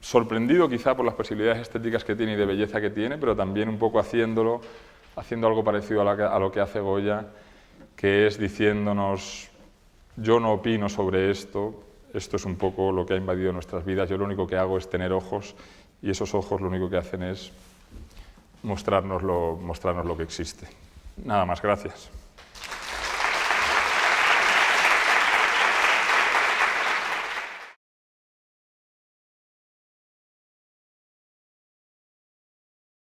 Speaker 2: sorprendido quizá por las posibilidades estéticas que tiene y de belleza que tiene, pero también un poco haciendo algo parecido a lo que hace Goya, que es diciéndonos: yo no opino sobre esto es un poco lo que ha invadido nuestras vidas, yo lo único que hago es tener ojos, y esos ojos lo único que hacen es mostrarnos lo que existe. Nada más, gracias.